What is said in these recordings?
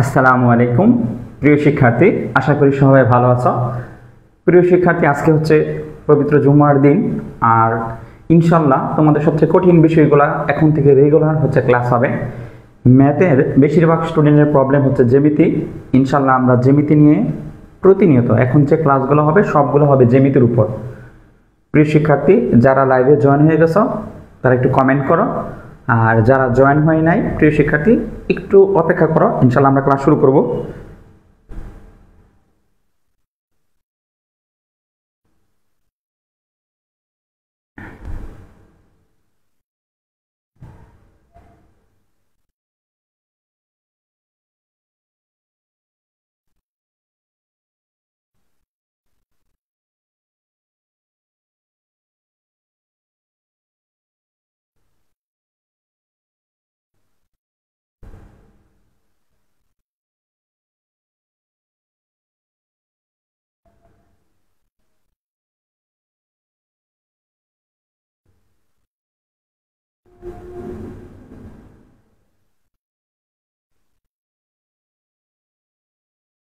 আসসালামু আলাইকুম প্রিয় শিক্ষার্থী, আশা করি সবাই ভালো আছো। প্রিয় শিক্ষার্থী, আজকে হচ্ছে পবিত্র জুমার দিন, আর ইনশাল্লাহ তোমাদের সবচেয়ে কঠিন বিষয়গুলো এখন থেকে রেগুলার হচ্ছে ক্লাস হবে। ম্যাথের বেশিরভাগ স্টুডেন্টের প্রবলেম হচ্ছে জ্যামিতি। ইনশাল্লাহ আমরা জ্যামিতি নিয়ে প্রতিনিয়ত এখন যে ক্লাসগুলো হবে সবগুলো হবে জ্যামিতির উপর। প্রিয় শিক্ষার্থী, যারা লাইভে জয়েন হয়ে গেছো তারা একটু কমেন্ট করো, আর যারা জয়েন হয় নাই প্রিয় শিক্ষার্থী একটু অপেক্ষা করো, ইনশাল্লাহ আমরা ক্লাস শুরু করব।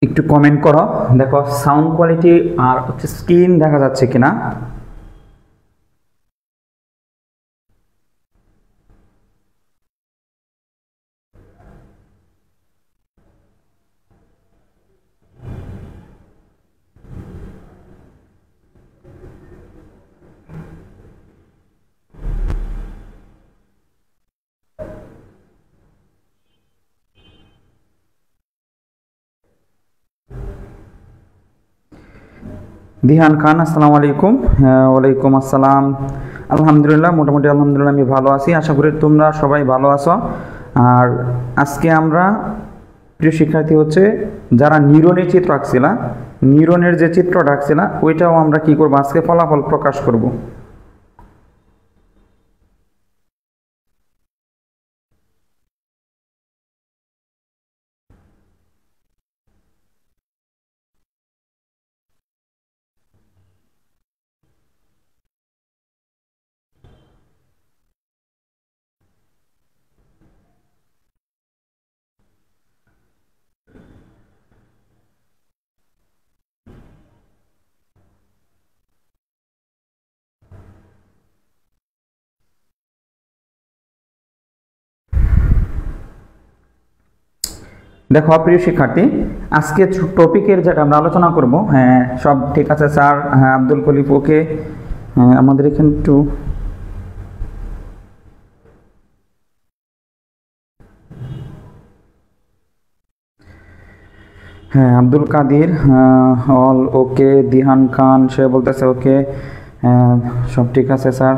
একটু কমেন্ট করো, দেখো সাউন্ড কোয়ালিটি আর হচ্ছে স্ক্রিন দেখা যাচ্ছে কিনা। দিহান খান, আসসালামু আলাইকুম। হ্যাঁ, ওয়ালাইকুম আসসালাম। আলহামদুলিল্লাহ, মোটামুটি আলহামদুলিল্লাহ আমি ভালো আছি, আশা করি তোমরা সবাই ভালো আছো। আর আজকে আমরা প্রিয় শিক্ষার্থী হচ্ছে যারা নিউরনের চিত্র আঁকছিলা, নিউরনের যে চিত্রটা আঁকছিলা ওইটাও আমরা কি করবো, আজকে ফলাফল প্রকাশ করব। দেখো প্রিয় শিক্ষার্থী, আজকে টপিকের যেটা আমরা আলোচনা করব, হ্যাঁ সব ঠিক আছে স্যার। হ্যাঁ আব্দুল কলিফ, ওকে। আমাদের এখানে একটু হ্যাঁ আব্দুল কাদির অল ওকে। দিহান খান সে বলতেছে ওকে। সব ঠিক আছে স্যার।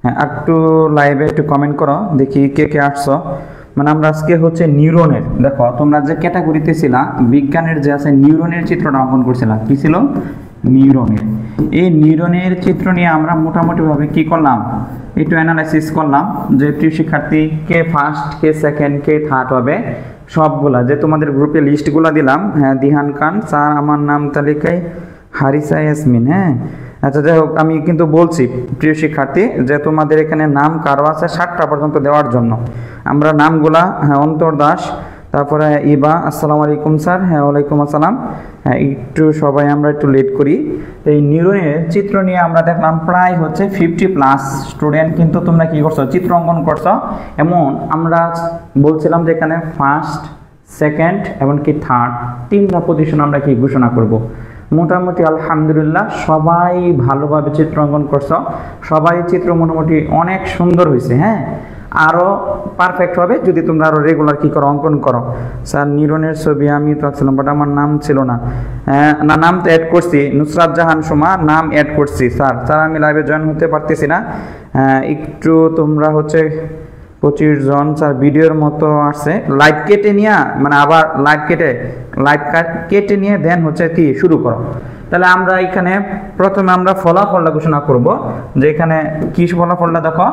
হ্যাঁ একটু লাইভে একটু কমেন্ট করো, দেখি কে কে আসছো। মানে আমরা আজকে হচ্ছে নিউরনের, দেখো তোমরা যে ক্যাটাগরিতে ছিলা বিজ্ঞানের যে আছে নিউরনের চিত্রটা অঙ্কন করছিলাম, কি ছিল নিউরনের। এই নিউরনের চিত্র নিয়ে আমরা মোটামুটিভাবে কি করলাম, একটু অ্যানালাইসিস করলাম যে প্রিয় শিক্ষার্থী কে ফার্স্ট, কে সেকেন্ড, কে থার্ড হবে সবগুলা, যে তোমাদের গ্রুপে লিস্টগুলা দিলাম। হ্যাঁ দিহান খান স্যার, আমার নাম তালিকায় হারিসা ইয়াসমিন। হ্যাঁ আচ্ছা, যাই হোক, আমি কিন্তু বলছি প্রিয় শিক্ষার্থী যে তোমাদের এখানে নাম কারো আছে 7টা পর্যন্ত দেওয়ার জন্য। আমরা নামগুলা, হ্যাঁ অন্তর দাস, তারপরে ইবা, আসসালামু আলাইকুম স্যার। হ্যাঁ ওয়ালাইকুম আসসালাম। হ্যাঁ একটু সবাই আমরা একটু লেট করি। এই নিউরনের চিত্র নিয়ে আমরা দেখলাম প্রায় হচ্ছে 50+ স্টুডেন্ট কিন্তু তোমরা কি করছো, চিত্র অঙ্কন করছো। এমন আমরা বলছিলাম যে এখানে ফার্স্ট, সেকেন্ড এবং কি থার্ড 3টা পজিশন আমরা কি ঘোষণা করব। মোটামুটি আলহামদুলিল্লাহ সবাই ভালোভাবে চিত্র অঙ্কন করছো, সবাই চিত্র মোটামুটি অনেক সুন্দর হয়েছে। হ্যাঁ আরও পারফেক্ট হবে যদি তোমরা আরও রেগুলার কী করো, অঙ্কন করো। স্যার নিউরনের ছবি আমি তো আঁকছিলাম, বাট আমার নাম ছিল না। না, নাম তো অ্যাড করছি, নুসরাত জাহান সোমা নাম অ্যাড করছি। স্যার আমি লাইভে জয়েন হতে পারতেছি না, একটু তোমরা হচ্ছে 25 জন স্যার ভিডিওর মতো আসছে। লাইভ কেটে নিয়ে, মানে আবার লাইভ কেটে নিয়ে দেন হচ্ছে কি শুরু করো। তাহলে আমরা এখানে প্রথমে আমরা ফলাফলটা ঘোষণা করব, যে এখানে কি ফলাফলটা দেখো।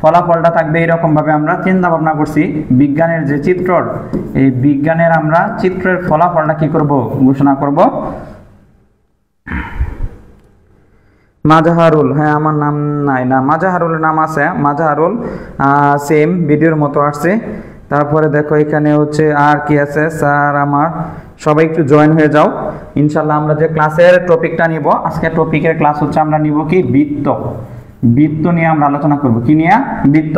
ফলাফলটা থাকবে এরকম ভাবে, আমরা চিন্তা ভাবনা করছি বিজ্ঞানের যে চিত্র, এই বিজ্ঞানের আমরা চিত্রের ফলাফলটা কি করব, ঘোষণা করব। মাজাহারুল, হ্যাঁ আমার নাম নাই না, মাজাহারুলের নাম আছে, মাজাহারুল সেম ভিডিওর মতো আসছে। তারপরে দেখো এখানে হচ্ছে আর কি আছে স্যার আমার, সবাই একটু জয়েন হয়ে যাও। ইনশাল্লাহ আমরা যে ক্লাসের টপিকটা নিব, আজকে টপিকের ক্লাস হচ্ছে আমরা নিব কি বৃত্ত। বৃত্ত নিয়ে আমরা আলোচনা করব। কি নিয়ে? বৃত্ত।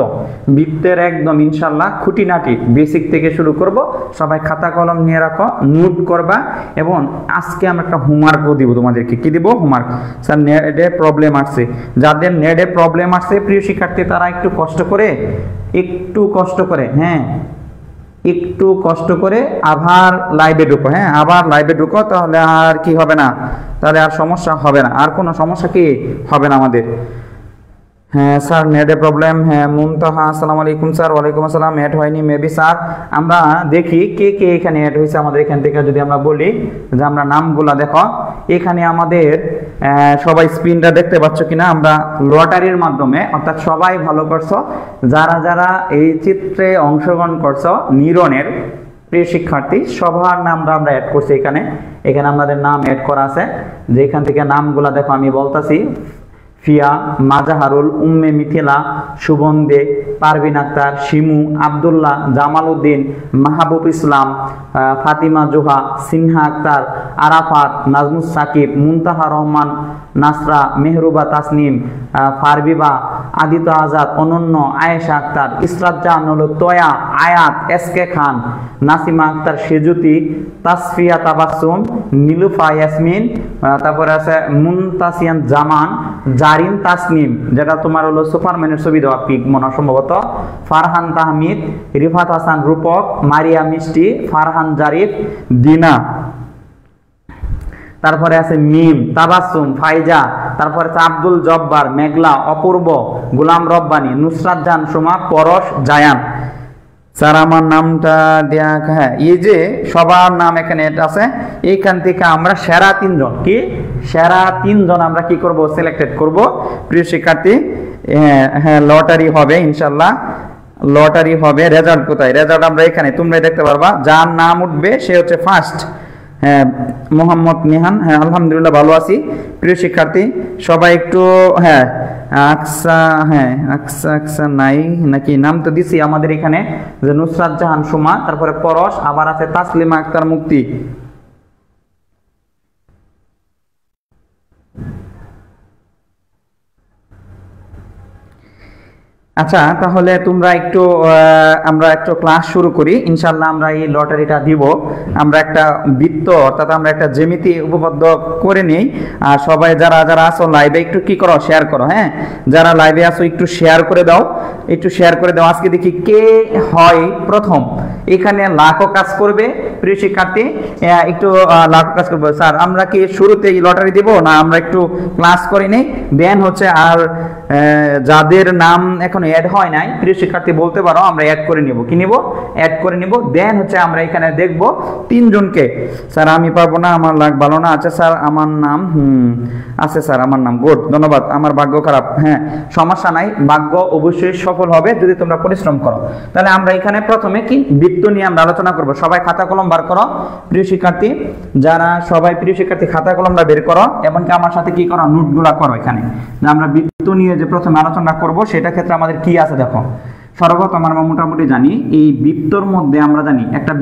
বৃত্তের একদম ইনশাল্লাহ খুঁটিনাটি বেসিক থেকে শুরু করব। সবাই খাতা কলম নিয়ে রাখো, নোট করবা। এবং আজকে আমরা একটা হোমওয়ার্কও দিব তোমাদেরকে। কি দিব? হোমওয়ার্ক। স্যার নেটে প্রবলেম আসছে, যাদের নেটে প্রবলেম আসছে প্রিয় শিক্ষার্থী তারা একটু কষ্ট করে হ্যাঁ একটু কষ্ট করে আবার লাইভে ঢুকো। হ্যাঁ, আবার লাইভে ঢুকো, তাহলে আর কি হবে না, তাহলে আর সমস্যা হবে না, আর কোনো সমস্যা কি হবে না আমাদের। হ্যাঁ স্যার নেটে প্রবলেম। হ্যাঁ মুনতাহা আসসালামু আলাইকুম স্যার। ওয়ালাইকুম আসসালাম। অ্যাড হয়নি মেবি স্যার। আমরা দেখি কে কে এখানে অ্যাড হয়েছে আমাদের এখান থেকে। যদি আমরা বলি যে আমরা নামগুলা দেখো এখানে আমাদের সবাই স্ক্রিনটা দেখতে পাচ্ছ কিনা, আমরা লটারির মাধ্যমে, অর্থাৎ সবাই ভালো করছো, যারা যারা এই চিত্রে অংশগ্রহণ করছো নিরনের প্রিয় শিক্ষার্থী সবার নামটা আমরা অ্যাড করছি এখানে। এখানে আমাদের নাম অ্যাড করা আছে, যে এখান থেকে নামগুলা দেখো আমি বলতাছি। ফিয়া, মাজাহারুল, উম্মে মিথিলা, সুবন্দে, পারভিন আক্তার, শিমু, আব্দুল্লাহ, জামাল উদ্দিন, মাহবুব ইসলাম, ফাতিমা জোহা, সিনহা আক্তার, আরাফাত, নাজমুস সাকিব, মুনতাহা রহমান, নাসরা, মেহরুবা তাসনিম, ফারবিবা, আদিত্য আজাদ, অনন্য, আয়েশা আক্তার, ইসরাত জাহানুল, তয়া, আয়াত, এসকে খান, নাসিমা আক্তার, সেজুতি, তাসফিয়া তাবাসসুম, নীলুফা ইয়াসমিন, তারপরে আছে মুনতাসিয়ান জামান, জারিন তাসনিম, যেটা তোমার হলো সুপারম্যানের ছবি দেওয়া পিক মনে সম্ভবত, ফারহান তাহমিদ, রিফাত হাসান রূপক, মারিয়া মিষ্টি, ফারহান জারিফ, দিনা, তারপরে আছে মিম, তাবাসসুম, ফাইজা, তারপরে আছে আব্দুল জব্বার, মেঘলা, অপূর্ব, গোলাম রব্বানি, নুসরাত জাহান সুমা, পরশ, জায়ান। স্যার আমার নামটা দেয়া, হ্যাঁ এই যে সবার নাম এখানে আছে। এইখান থেকে আমরা সেরা 3 জন, কি সেরা 3 জন আমরা কি করব? সিলেক্টেড করব প্রিয় শিক্ষার্থী। হ্যাঁ লটারি হবে ইনশাল্লাহ, লটারি হবে। রেজাল্ট কোথায়? রেজাল্ট আমরা এখানে, তোমরাই দেখতে পারবা। যার নাম উঠবে সে হচ্ছে ফার্স্ট। হ্যাঁ মোহাম্মদ নিহান। হ্যাঁ আলহামদুলিল্লাহ ভালো আছি প্রিয় শিক্ষার্থী। সবাই একটু হ্যাঁ আকসা, হ্যাঁ আকসা নাই নাকি? নাম তো দিছি আমাদের এখানে, যে নুসরাত জাহান সুমা, তারপরে পরশ, আবার আছে তাসলিমা আক্তার মুক্তি। আচ্ছা তাহলে তোমরা একটু আমরা একটু ক্লাস শুরু করি ইনশাল্লাহ। আমরা এই লটারিটা দিব, আমরা একটা বৃত্ত অর্থাৎ আমরা একটা জ্যামিতি উপপাদ্য করে নেই। আর সবাই যারা যারা আসো লাইভে একটু কি করো? শেয়ার করো। হ্যাঁ যারা লাইভে আসো একটু শেয়ার করে দাও, একটু শেয়ার করে দাও। আজকে দেখি কে হয় প্রথম। এখানে লাখো কাজ করবে প্রিয় শিক্ষার্থী, একটু লাখো কাজ করবে। স্যার আমরা কি শুরুতে এই লটারি দিব না আমরা একটু ক্লাস করে নেই, দেন হচ্ছে আর যাদের নাম এখন অ্যাড হয় নাই প্রিয় শিক্ষার্থী বলতে পারো, আমরা অ্যাড করে নিব। কি নিব? অ্যাড করে নিব। দেন হচ্ছে আমরা এখানে দেখব 3 জনকে। স্যার আমি পারবো না, আমার লাগ ভালো না। আচ্ছা স্যার আমার নাম আছে স্যার, আমার নাম গুড, ধন্যবাদ। আমার ভাগ্য খারাপ। হ্যাঁ সমস্যা নাই, ভাগ্য অবশ্যই সফল হবে যদি তোমরা পরিশ্রম করো। তাহলে আমরা এখানে প্রথমে কি বৃত্ত নিয়ে আমরা আলোচনা করব। সবাই খাতা কলম বার করো প্রিয় শিক্ষার্থী, যারা সবাই প্রিয় শিক্ষার্থী খাতা কলমটা বের করো, এমনকি আমার সাথে কি করো? নোটগুলা করো। এখানে আমরা বৃত্ত নিয়ে যে প্রথমে আলোচনা করব সেটা ক্ষেত্রে আমাদের কি আছে দেখো। সর্বপ্রথম আমরা মোটামুটি জানি এই বৃত্তর মধ্যে আমরা জানি একটা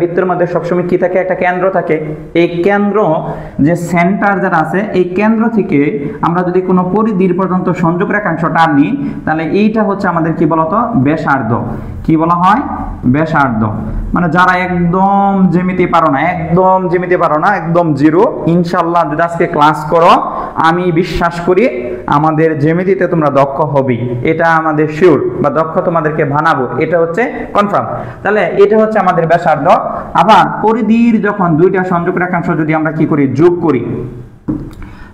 বৃত্তের মধ্যে সবসময় কি থাকে? একটা কেন্দ্র থাকে। এই কেন্দ্র যে সেন্টার যারা আছে, এই কেন্দ্র থেকে আমরা যদি কোনো পরিধির পর্যন্ত সংযোগ রেখাংশ টানি, তাহলে এইটা হচ্ছে আমাদের কি বলতো? ব্যাসার্ধ। কি বলা হয়? ব্যাসার্ধ। মানে যারা একদম জ্যামিতি পারো না, একদম জিরো, ইনশাল্লাহ যদি আজকে ক্লাস করো আমি বিশ্বাস করি আমাদের জ্যামিতিতে তোমরা দক্ষ হবেই, এটা আমাদের শিওর, বা দক্ষ তোমাদেরকে বানাবো, এটা হচ্ছে কনফার্ম। তাহলে এটা হচ্ছে আমাদের ব্যাসার্ধ। আবার পরিধির যখন 2টা সংযোগ রেখাংশ যদি আমরা কি করি? যোগ করি।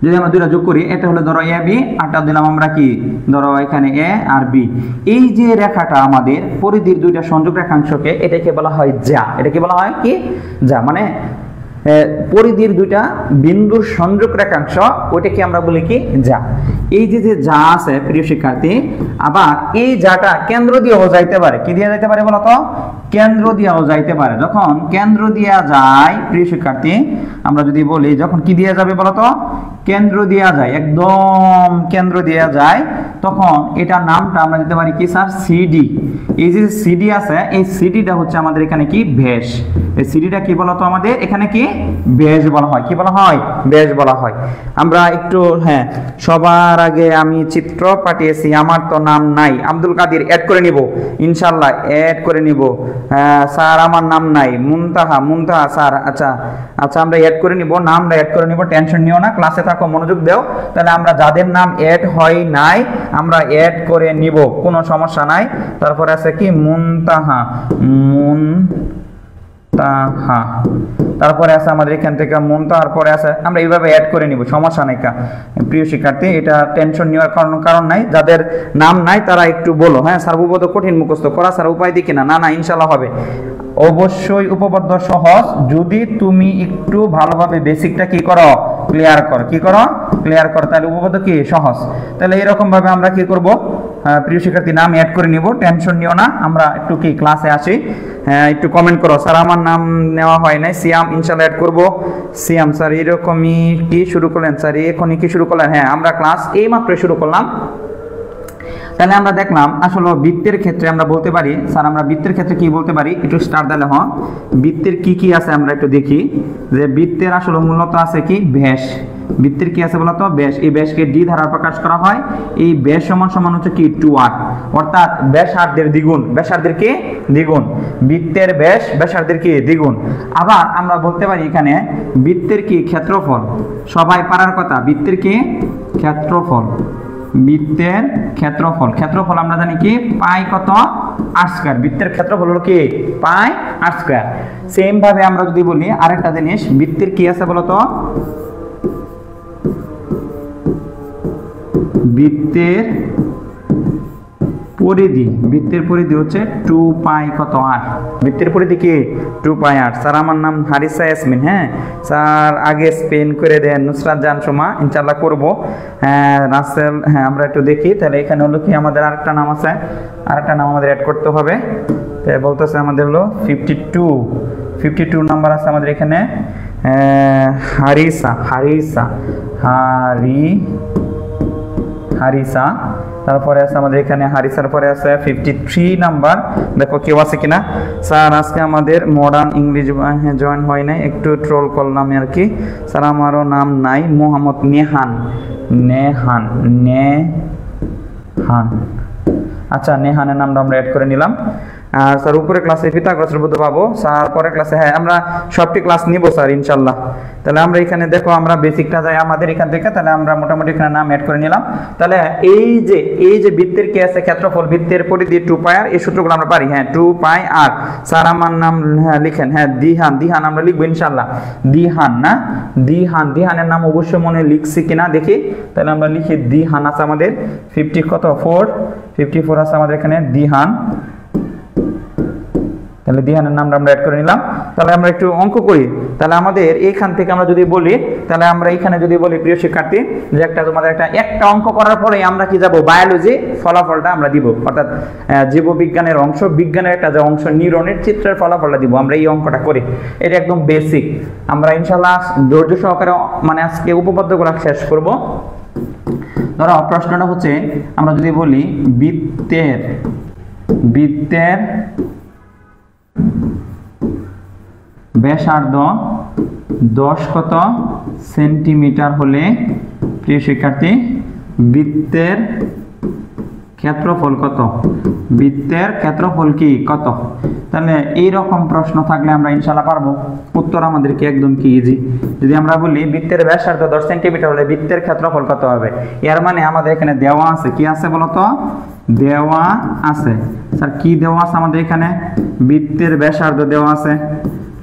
যদি আমরা 2টা যোগ করি, এটা হলো ধরো এ বি, আরটা দিলাম আমরা কি? ধরো এখানে এ আর বি। এই যে রেখাটা আমাদের পরিধির 2টা সংযোগ রেখাংশকে, এটাকে বলা হয় যা। এটাকে বলা হয় কি? যা। মানে পরিধির 2টা বিন্দুর সংযোগ রেখাংশ, ওইটাকে আমরা বলি কি? যা। এই যে যে যা আছে প্রিয় শিক্ষার্থী, আবার এই যাটা কেন্দ্র দিয়েও যাইতে পারে। কি দিয়ে যাইতে পারে বলতো? কেন্দ্র দিয়েও যাইতে পারে। যখন কেন্দ্র দিয়া যায় প্রিয় শিক্ষার্থী, আমরা যদি বলি যখন কি দিয়ে যাবে বলতো? কেন্দ্র দেওয়া যায়, একদম কেন্দ্র দেওয়া যায়, তখন এটার নামটা আমরা দিতে পারি কি স্যার? সিডি। এই যে সিডি আছে, এই সিডিটা হচ্ছে আমাদের এখানে কি? ব্যাস। এই সিডিটা কি বলতো আমাদের এখানে কি? ব্যাস বলা হয়। কি বলা হয়? ব্যাস বলা হয়। আমরা একটু হ্যাঁ, সবার আগে আমি চিত্র পাঠিয়েছি, আমার তো নাম নাই। আব্দুল কাদের অ্যাড করে নিব ইনশাআল্লাহ, অ্যাড করে নিব। স্যার আমার নাম নাই। মুনতাহা স্যার, আচ্ছা আচ্ছা, আমরা অ্যাড করে নিব, নামটা অ্যাড করে নিব, টেনশন নিও না, ক্লাসে থাকো, মনোযোগ দাও। তাহলে আমরা যাদের নাম অ্যাড হয় নাই আমরা অ্যাড করে নিব, কোনো সমস্যা নাই। তারপরে আছে কি? মুনতাহা, তারপরে আছে আমাদের এখান থেকে মুনতাহার পরে আছে, আমরা এইভাবে অ্যাড করে নিব, সমস্যা নাই। প্রিয় শিক্ষার্থী, এটা টেনশন নেওয়ার কারণ নাই। যাদের নাম নাই তারা একটু বলো, হ্যাঁ স্যার উপপাদ্য কঠিন মুখস্থ করা স্যার উপায় দিই কিনা? না ইনশাল্লাহ হবে, অবশ্যই উপপাদ্য সহজ, যদি তুমি একটু ভালোভাবে বেসিকটা কি করো? ক্লিয়ার করো। কি করো? ক্লিয়ার করো, তাহলে উপপাদ্য কি সহজ। তাহলে এরকম ভাবে আমরা কি করব? প্রিয় শিক্ষার্থী নাম অ্যাড করে নিব, টেনশন নিও না। আমরা একটু কি ক্লাসে আসি, একটু কমেন্ট করো, স্যার আমার নাম নেওয়া হয় নাই। সিয়াম ইনশাআল্লাহ অ্যাড করব। সিয়াম স্যার এরকমই কি শুরু করলেন? স্যার এখনই কি শুরু করলেন? হ্যাঁ, আমরা ক্লাস এইমাত্র শুরু করলাম। তাহলে আমরা দেখলাম আসলে বৃত্তের ক্ষেত্রে আমরা বলতে পারি, স্যার আমরা বৃত্তের ক্ষেত্রে কি বলতে পারি? একটু স্টার্ট দিলে হ্যাঁ, বৃত্তের কি আছে আমরা একটু দেখি। যে বৃত্তের আসলে মূলত আছে কি? ব্যাস। বৃত্তের কি আছে বলতো? ব্যাস। এই ব্যাসকে ডি দ্বারা প্রকাশ করা হয়। এই ব্যাস সমান হচ্ছে কি? 2r, অর্থাৎ ব্যাসার্ধের দ্বিগুণ। ব্যাসার্ধের কি? দ্বিগুণ। বৃত্তের ব্যাস ব্যাসার্ধের কি? দ্বিগুণ। আবার আমরা বলতে পারি এখানে বৃত্তের কি? ক্ষেত্রফল। সবাই পারার কথা, বৃত্তের কি? ক্ষেত্রফল। বৃত্তের ক্ষেত্রফল আমরা জানি কি? পাই কত? r square. বৃত্তের ক্ষেত্রফল হলো কি? পাই r স্কয়ার। সেম ভাবে আমরা যদি বলি আরেকটা জিনিস, বৃত্তের কি আছে বলতো? বৃত্তের পরিধি হচ্ছে 2 পাই কত? r। বৃত্তের পরিধি কি? 2 পাই r। স্যার আমার নাম হারিসা ইয়াসমিন। হ্যাঁ স্যার, আগে স্পেন করে দেন। নুসরাত জান সোমা ইনশাআল্লাহ করব। রাসেল, হ্যাঁ আমরা একটু দেখি। তাহলে এখানে হলো কি? আমাদের আরেকটা নাম আছে, আরেকটা নাম আমাদের অ্যাড করতে হবে। তাই বলতেছে আমাদের হলো 52 নাম্বার আছে আমাদের এখানে। হারিসা। তারপরে আছে আমাদের এখানে হারিসার পরে আছে 53 নাম্বার। দেখো কেউ আছে কিনা। স্যার আজকে আমাদের মডার্ন ইংলিশ জয়েন হয় নাই, একটু ট্রোল করলাম আর কি। স্যার আমারও নাম নাই। মোহাম্মদ নেহান। আচ্ছা, নেহানের নামটা আমরা অ্যাড করে নিলাম। আর স্যার উপরে ক্লাসে পিথাগোরাসের উপপাদ্য পাবো স্যার, পরের ক্লাসে হ্যাঁ আমরা সবটি ক্লাস নিব স্যার ইনশাআল্লাহ। তাহলে আমরা এখানে দেখো, আমরা বেসিকটা যাই আমাদের এখান থেকে। তাহলে আমরা মোটামুটি এখানে নাম অ্যাড করে নিলাম। তাহলে এই যে বৃত্তের কি আছে? ক্ষেত্রফল, বৃত্তের পরিধি 2 পাই r, এই সূত্রগুলো আমরা পারি। হ্যাঁ 2 পাই r। স্যার আমার নাম লিখেন। হ্যাঁ দিহান আমরা লিখবো ইনশাআল্লাহ। দিহান না? দিহানের নাম অবশ্যই মনে লিখছি কিনা দেখি। তাহলে আমরা লিখি দিহান আছে আমাদের 54 আছে আমাদের এখানে দিহান। তাহলে দিহানের নামটা আমরা অ্যাড করে নিলাম। তাহলে আমরা একটু অঙ্ক করি। তাহলে আমাদের এইখান থেকে আমরা যদি বলি, তাহলে আমরা এখানে যদি বলি প্রিয় শিক্ষার্থী যে তোমাদের একটা অঙ্ক করার পরে আমরা কি যাব? বায়োলজি ফলাফলটা আমরা দিব, অর্থাৎ জীববিজ্ঞানের অংশ, বিজ্ঞানের একটা যে অংশ নিউরনের চিত্রের ফলাফলটা দিব। আমরা এই অঙ্কটা করি, এটা একদম বেসিক। আমরা ইনশাআল্লাহ ধৈর্য সহকারে মানে আজকে উপপাদ্যগুলো শেষ করব। ধরো প্রশ্নটা হচ্ছে, আমরা যদি বলি বৃত্তের ব্যাসার্ধ 10 কত সেন্টিমিটার হলে প্রিয় শিক্ষার্থী বৃত্তের ক্ষেত্রফল কত? বৃত্তের ক্ষেত্রফল কি কত? তাহলে এইরকম প্রশ্ন থাকলে আমরা ইনশাআল্লাহ পারবো। উত্তর আমাদেরকে একদম কি ইজি। যদি আমরা বলি বৃত্তের ব্যাসার্ধ 10 সেন্টিমিটার হলে বৃত্তের ক্ষেত্রফল কত হবে, এর মানে আমাদের এখানে দেওয়া আছে। কি আছে বলতো? দেওয়া আছে। স্যার কি দেওয়া আছে আমাদের এখানে? বৃত্তের ব্যাসার্ধ দেওয়া আছে।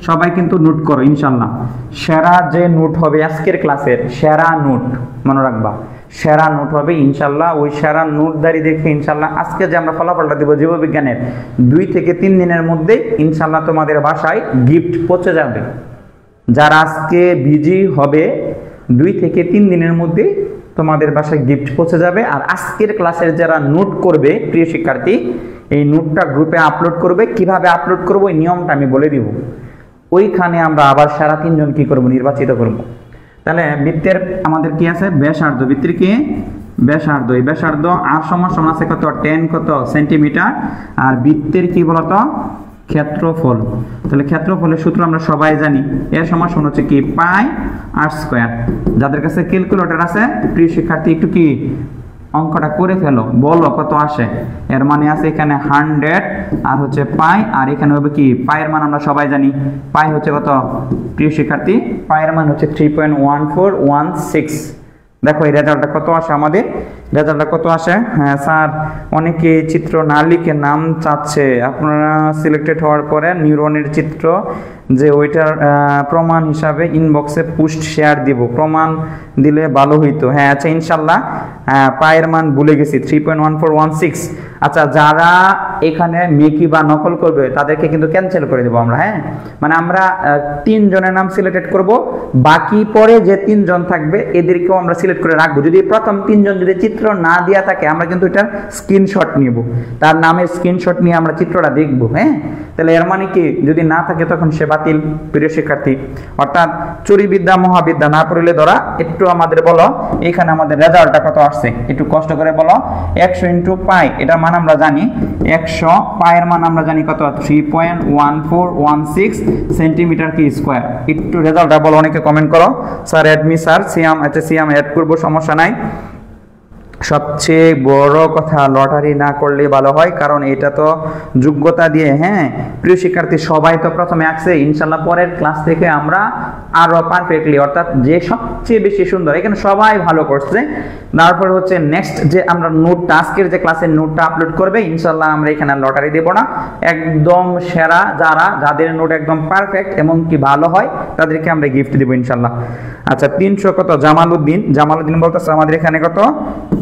সবাই কিন্তু নোট করো ইনশাআল্লাহ। সেরা যে নোট হবে আজকের ক্লাসের, সেরা নোট মনে রাখবা, সেরা নোট হবে ইনশাআল্লাহ। ওই সেরা নোটদারি দেখে ইনশাআল্লাহ আজকে যে আমরা ফলাফলটা দেব জীববিজ্ঞানের 2 থেকে 3 দিনের মধ্যে ইনশাআল্লাহ তোমাদের বাসায় গিফট পৌঁছে যাবে। যারা আজকে বিজি হবে 2 থেকে 3 দিনের মধ্যে তোমাদের বাসায় গিফট পৌঁছে যাবে। আর আজকের ক্লাসের যারা নোট করবে প্রিয় শিক্ষার্থী, এই নোটটা গ্রুপে আপলোড করবে। কিভাবে আপলোড করব এই নিয়মটা আমি বলে দিব। ওইখানে আমরা আবার সেরা 3 জন কি করব? নির্বাচিত করব। তাহলে বৃত্তের আমাদের কি আছে ব্যাসার্ধ, বৃত্তের কি ব্যাসার্ধ, এই ব্যাসার্ধ আর সমান আছে কত 10 কত সেন্টিমিটার, আর বৃত্তের কি বলতো ক্ষেত্রফল। তাহলে ক্ষেত্রফলের সূত্র আমরা সবাই জানি, এর সমান হচ্ছে কি পাই আর স্কয়ার। যাদের কাছে ক্যালকুলেটর আছে প্রিয় শিক্ষার্থী একটু কি অঙ্কটা করে ফেলো, বলো কত আসে। এর মানে আছে এখানে 100 আর হচ্ছে পাই, আর এখানে হবে কি পায়ের মান আমরা সবাই জানি, পাই হচ্ছে কত প্রিয় শিক্ষার্থী, পায়ের মান হচ্ছে 3.1416। দেখো এই রেজাল্টটা কত আসে আমাদের, রেজাল্টটা কত আসে। হ্যাঁ স্যার অনেকে চিত্র না লিখে নাম চাচ্ছে, আপনারা সিলেক্টেড হওয়ার পরে নিউরনের চিত্র যে ওইটার প্রমাণ হিসাবে ইনবক্সে পোস্ট শেয়ার দিব, প্রমাণ দিলে ভালো হইতো। হ্যাঁ আচ্ছা ইনশাল্লাহ, পায়ের মান ভুলে গেছি 3.1416। আচ্ছা যারা এখানে মেকি বা নকল করবে তাদেরকে কিন্তু ক্যান্সেল করে দেবো আমরা। হ্যাঁ মানে আমরা 3 জনের নাম সিলেক্টেড করব, বাকি পরে যে 3 জন থাকবে এদেরকেও আমরা সিলেক্ট করে রাখবো। যদি প্রথম 3 জন যদি চিত্র না দেওয়া থাকে আমরা কিন্তু এটার স্ক্রিনশট নিব, তার নামের স্ক্রিনশট নিয়ে আমরা চিত্রটা দেখব। হ্যাঁ তাহলে এর মানে কি যদি না থাকে তখন সে বাতিল প্রিয় শিক্ষার্থী। অর্থাৎ চুরিবিদ্যা মহাবিদ্যা না পড়লে ধরা। একটু আমাদের বলো এখানে আমাদের রেজাল্টটা কত আসছে, একটু কষ্ট করে বলো। 100 ইন্টু পাই, এটা মান আমরা জানি 100, পায়ের মান আমরা জানি কত 3.1416 সেন্টিমিটার কি স্কয়ার। একটু রেজাল্টটা বলো, অনেকে কমেন্ট করো স্যার অ্যাডমি স্যার সিয়াম, আচ্ছা সিয়াম অ্যাড করবো সমস্যা নাই। সবচেয়ে বড় কথা লটারি না করলে ভালো হয়, কারণ এটা তো যোগ্যতা দিয়ে। হ্যাঁ প্রিয় শিক্ষার্থী সবাই তো প্রথমে আসছে, ইনশাল্লাহ পরের ক্লাস থেকে আমরা আরো পারফেক্টলি, অর্থাৎ যে সবচেয়ে বেশি সুন্দর, এখানে সবাই ভালো করছে। তারপর হচ্ছে নেক্সট যে আমরা নোটটা আজকের যে ক্লাসের নোটটা আপলোড করবে, ইনশাল্লাহ আমরা এখানে লটারি দেব না, একদম সেরা যাদের নোট একদম পারফেক্ট এমনকি ভালো হয় তাদেরকে আমরা গিফট দেবো ইনশাল্লাহ। আচ্ছা 300 কত জামালউদ্দিন বলতেছে আমাদের এখানে কত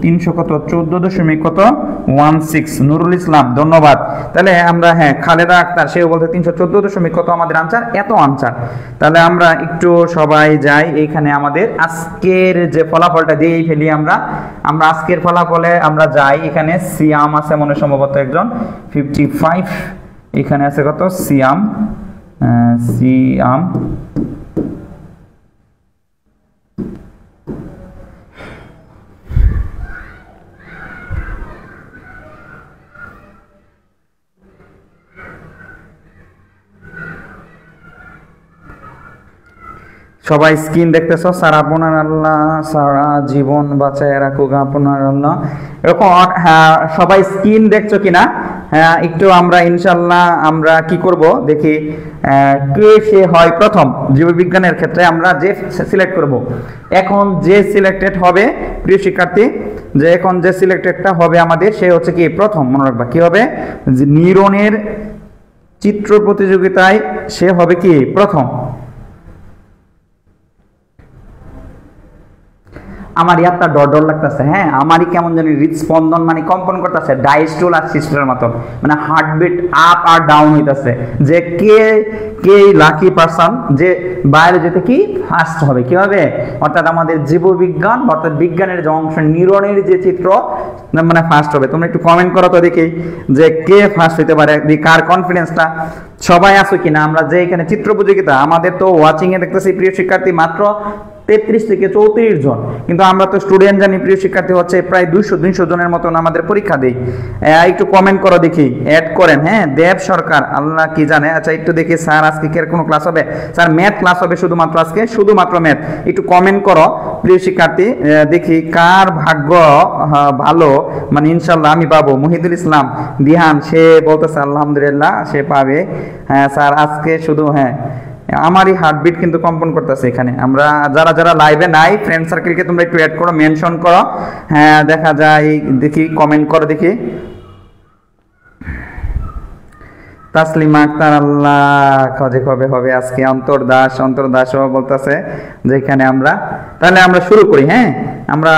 300 কত 14.16। নুরুল ইসলাম ধন্যবাদ। তাহলে আমরা হ্যাঁ খালেদা আক্তার সেও বলতে 314 কত আমাদের আনসার, এত আনসার। তাহলে আমরা একটু সবাই যাই এইখানে আমাদের আজকের যে ফলাফলটা দিয়েই ফেলি আমরা আজকের ফলাফলে আমরা যাই। এখানে সিয়াম আছে মনে সম্ভবত একজন 55, এখানে আছে কত সিয়াম সবাই স্ক্রিন দেখতেছো। স্যার আপনার আল্লাহ সারা জীবন বাঁচায় রাখুক আপনার আল্লাহ, এরকম হ্যাঁ সবাই স্ক্রিন দেখছো কিনা। হ্যাঁ একটু আমরা ইনশাল্লাহ আমরা কি করব দেখি কে সে হয় প্রথম জীববিজ্ঞানের ক্ষেত্রে আমরা যে সিলেক্ট করব। এখন যে সিলেক্টেড হবে প্রিয় শিক্ষার্থী, যে এখন যে সিলেক্টেডটা হবে আমাদের সে হচ্ছে কি প্রথম, মনে রাখবা কি হবে নিউরনের চিত্র প্রতিযোগিতায় সে হবে কি প্রথম। আমার ইয়ারটা ডর লাগতেছে। হ্যাঁ আমারই কেমন জানি হৃদস্পন্দন মানে কম্পন করতেছে, ডায়াস্টোল আর সিস্টেমের মতো, মানে হার্টবিট আপ আর ডাউন হইতেছে যে কে লাকি পারসন যে বায়োলজিতে কি ফার্স্ট হবে, কি হবে অর্থাৎ আমাদের জীববিজ্ঞান অর্থাৎ বিজ্ঞানের যে অংশ নিউরনের যে চিত্র মানে ফার্স্ট হবে। তোমরা একটু কমেন্ট করো তো দেখি যে কে ফার্স্ট হইতে পারে, কার কনফিডেন্সটা। সবাই আসো কিনা আমরা যে এখানে চিত্র প্রতিযোগিতা আমাদের তো ওয়াচিং এ দেখতেছি প্রিয় শিক্ষার্থী মাত্র 33 থেকে 34 জন, কিন্তু আমরা তো স্টুডেন্ট জানি প্রিয় শিক্ষার্থী হচ্ছে প্রায় 200 জনের মতন আমাদের পরীক্ষা দেই। একটু কমেন্ট করো দেখি, অ্যাড করেন। হ্যাঁ দেব সরকার আল্লাহ কি জানে। আচ্ছা একটু দেখি স্যার আজকে কি কোনো ক্লাস হবে, স্যার ম্যাথ ক্লাস হবে শুধুমাত্র আজকে, শুধুমাত্র ম্যাথ। একটু কমেন্ট করো প্রিয় শিক্ষার্থী, দেখি কার ভাগ্য ভালো, মানে ইনশাল্লাহ আমি পাবো। মহিদুল ইসলাম দিহান সে বলতেছে আলহামদুলিল্লাহ সে পাবে। হ্যাঁ স্যার আজকে শুধু হ্যাঁ আমারই হার্টবিট কিন্তু কম্পন করতেছে এখানে। আমরা যারা লাইভে নাই ফ্রেন্ড সার্কেলকে তোমরা একটু অ্যাড করো, মেনশন করো। হ্যাঁ দেখা যায় দেখি, কমেন্ট করো দেখি। তাসলিমা আক্তার আল্লাহ খোঁজে কবে হবে আজকে। অন্তর্দাসও বলতেছে যেখানে আমরা তাহলে আমরা শুরু করি। হ্যাঁ আমরা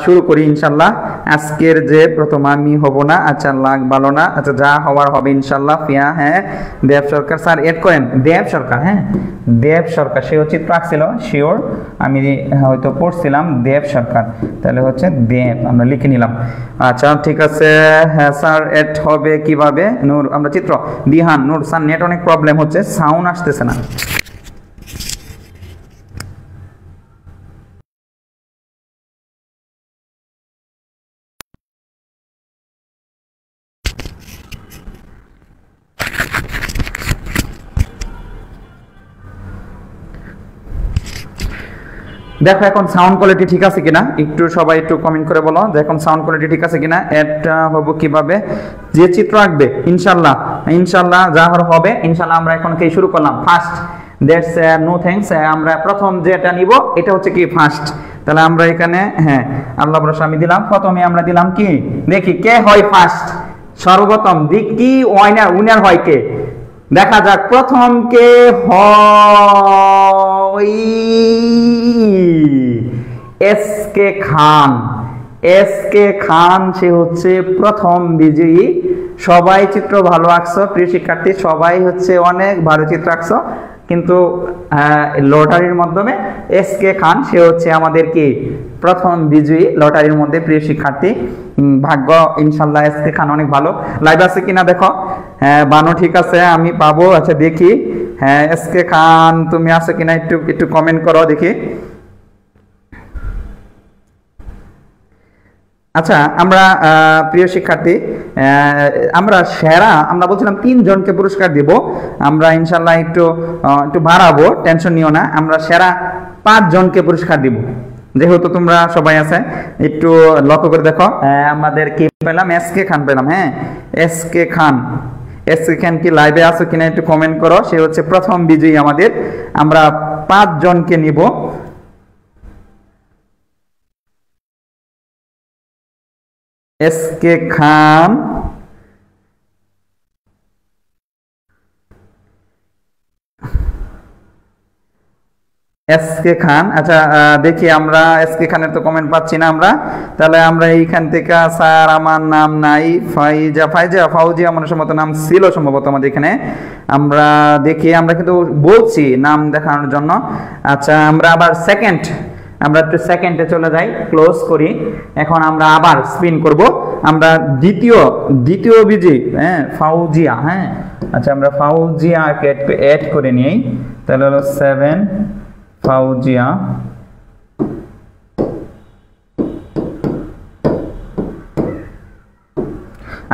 শুরু করি ইনশাল্লাহ। আজকের যে প্রথম আমি হব না, আচ্ছা লাগ ভালো না, আচ্ছা যা হওয়ার হবে ইনশাল্লাহ। ফিয়া হ্যাঁ দেব সরকার স্যার এড করেন, দেব সরকার। হ্যাঁ দেব সরকার সেও চিত্র আঁকছিল শিওর, আমি হয়তো পড়ছিলাম দেব সরকার, তাহলে হচ্ছে দেব আমরা লিখে নিলাম। আচ্ছা ঠিক আছে। হ্যাঁ স্যার এড হবে কিভাবে? নূর আমরা চিত্র দিহান নূর স্যার নেট অনেক প্রবলেম হচ্ছে, সাউন্ড আসতেছে না। দেখো এখন সাউন্ড কোয়ালিটি ঠিক আছে কিনা, একটু সবাই একটু কমেন্ট করে বলো যে এখন সাউন্ড কোয়ালিটি ঠিক আছে কিনা। এটা হবো কিভাবে, যে চিত্র আঁকবে ইনশাল্লাহ ইনশাল্লাহ যা হবে ইনশাল্লাহ। আমরা এখন কি শুরু করলাম ফার্স্ট, দ্যাটস নো থ্যাঙ্কস। আমরা প্রথম যেটা নিব এটা হচ্ছে কি ফার্স্ট। তাহলে আমরা এখানে হ্যাঁ আল্লাহ ভরসা আমি দিলাম, প্রথমে আমরা দিলাম কি, দেখি কে হয় ফার্স্ট, সর্বপ্রথম দিক কি উইনার হয় কে, দেখা যাক প্রথম কে হয়। এস কে খান, এস কে খান সে হচ্ছে প্রথম বিজয়ী। সবাই চিত্র ভালো আঁকছো প্রিয় শিক্ষার্থী, সবাই হচ্ছে অনেক ভালো চিত্র আঁকছো, কিন্তু লটারির মাধ্যমে এস কে খান সে হচ্ছে আমাদের কি প্রথম বিজয়ী লটারির মধ্যে। প্রিয় শিক্ষার্থী ভাগ্য ইনশাল্লাহ এস কে খান অনেক ভালো। লাইভ আছে কিনা দেখো, হ্যাঁ বানো ঠিক আছে আমি পাবো। আচ্ছা দেখি, হ্যাঁ এস কে খান তুমি আছো কিনা একটু একটু কমেন্ট করো দেখি। আচ্ছা আমরা প্রিয় শিক্ষার্থী আমরা সেরা, আমরা বলছিলাম 3 জনকে পুরস্কার দিব, আমরা ইনশাল্লাহ একটু একটু বাড়াবো, টেনশন নিও না। আমরা সেরা 5 জনকে পুরস্কার দিব, যেহেতু তোমরা সবাই আছে। একটু লক্ষ্য করে দেখো, আমাদের কি পেলাম, এস কে খান পেলাম। হ্যাঁ এস কে খান, এস কে খান কি লাইভে আছো কিনা একটু কমেন্ট করো, সে হচ্ছে প্রথম বিজয়ী আমাদের। আমরা 5 জনকে নিব। এস কে খান, এস কে খান। আচ্ছা দেখি আমরা এস কে খানের তো কমেন্ট পাচ্ছি না আমরা, তাহলে আমরা এইখান থেকে স্যার আমার নাম নাই, ফাউজিয়া মানুষের মতো নাম ছিল সম্ভবত আমাদের এখানে। আমরা দেখি, আমরা কিন্তু বলছি নাম দেখানোর জন্য। আচ্ছা আমরা আবার আমরা একটু সেকেন্ডে চলে যাই, ক্লোজ করি। এখন আমরা আবার স্পিন করব। আমরা দ্বিতীয় বিজয়ী হ্যাঁ ফাউজিয়া। হ্যাঁ আচ্ছা আমরা ফাউজিয়াকে একটু অ্যাড করে নিই, তাহলে হলো 7 ফাউজিয়া।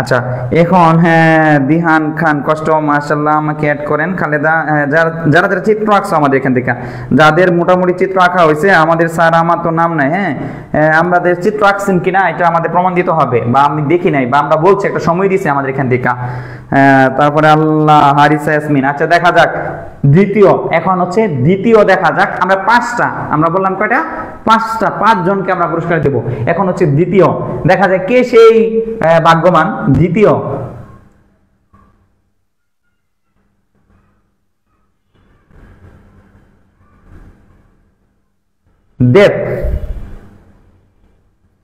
আচ্ছা এখন হ্যাঁ দিহান খান কষ্ট মাশাআল্লাহ আমাকে অ্যাড করেন। খালেদা যারা চিত্র আঁকছো আমাদের এখান থেকে, যাদের মোটামুটি চিত্র আঁকা হয়েছে, আমাদের স্যার আমার তো নাম নাই, হ্যাঁ আমাদের চিত্র আঁকছেন কিনা এটা আমাদের প্রমাণ দিতে হবে, বা আমি দেখি নাই বা আমরা বলছি একটা সময় দিছি আমাদের এখান থেকে। তারপরে আল্লাহ হারিসা ইয়াসমিন। আচ্ছা দেখা যাক দ্বিতীয়, এখন হচ্ছে দ্বিতীয় দেখা যাক। আমরা 5টা, আমরা বললাম কয়টা, 5টা, 5 জনকে আমরা পুরস্কার দেব। এখন হচ্ছে দ্বিতীয়, দেখা যায় কে সেই ভাগ্যবান দ্বিতীয়। দেব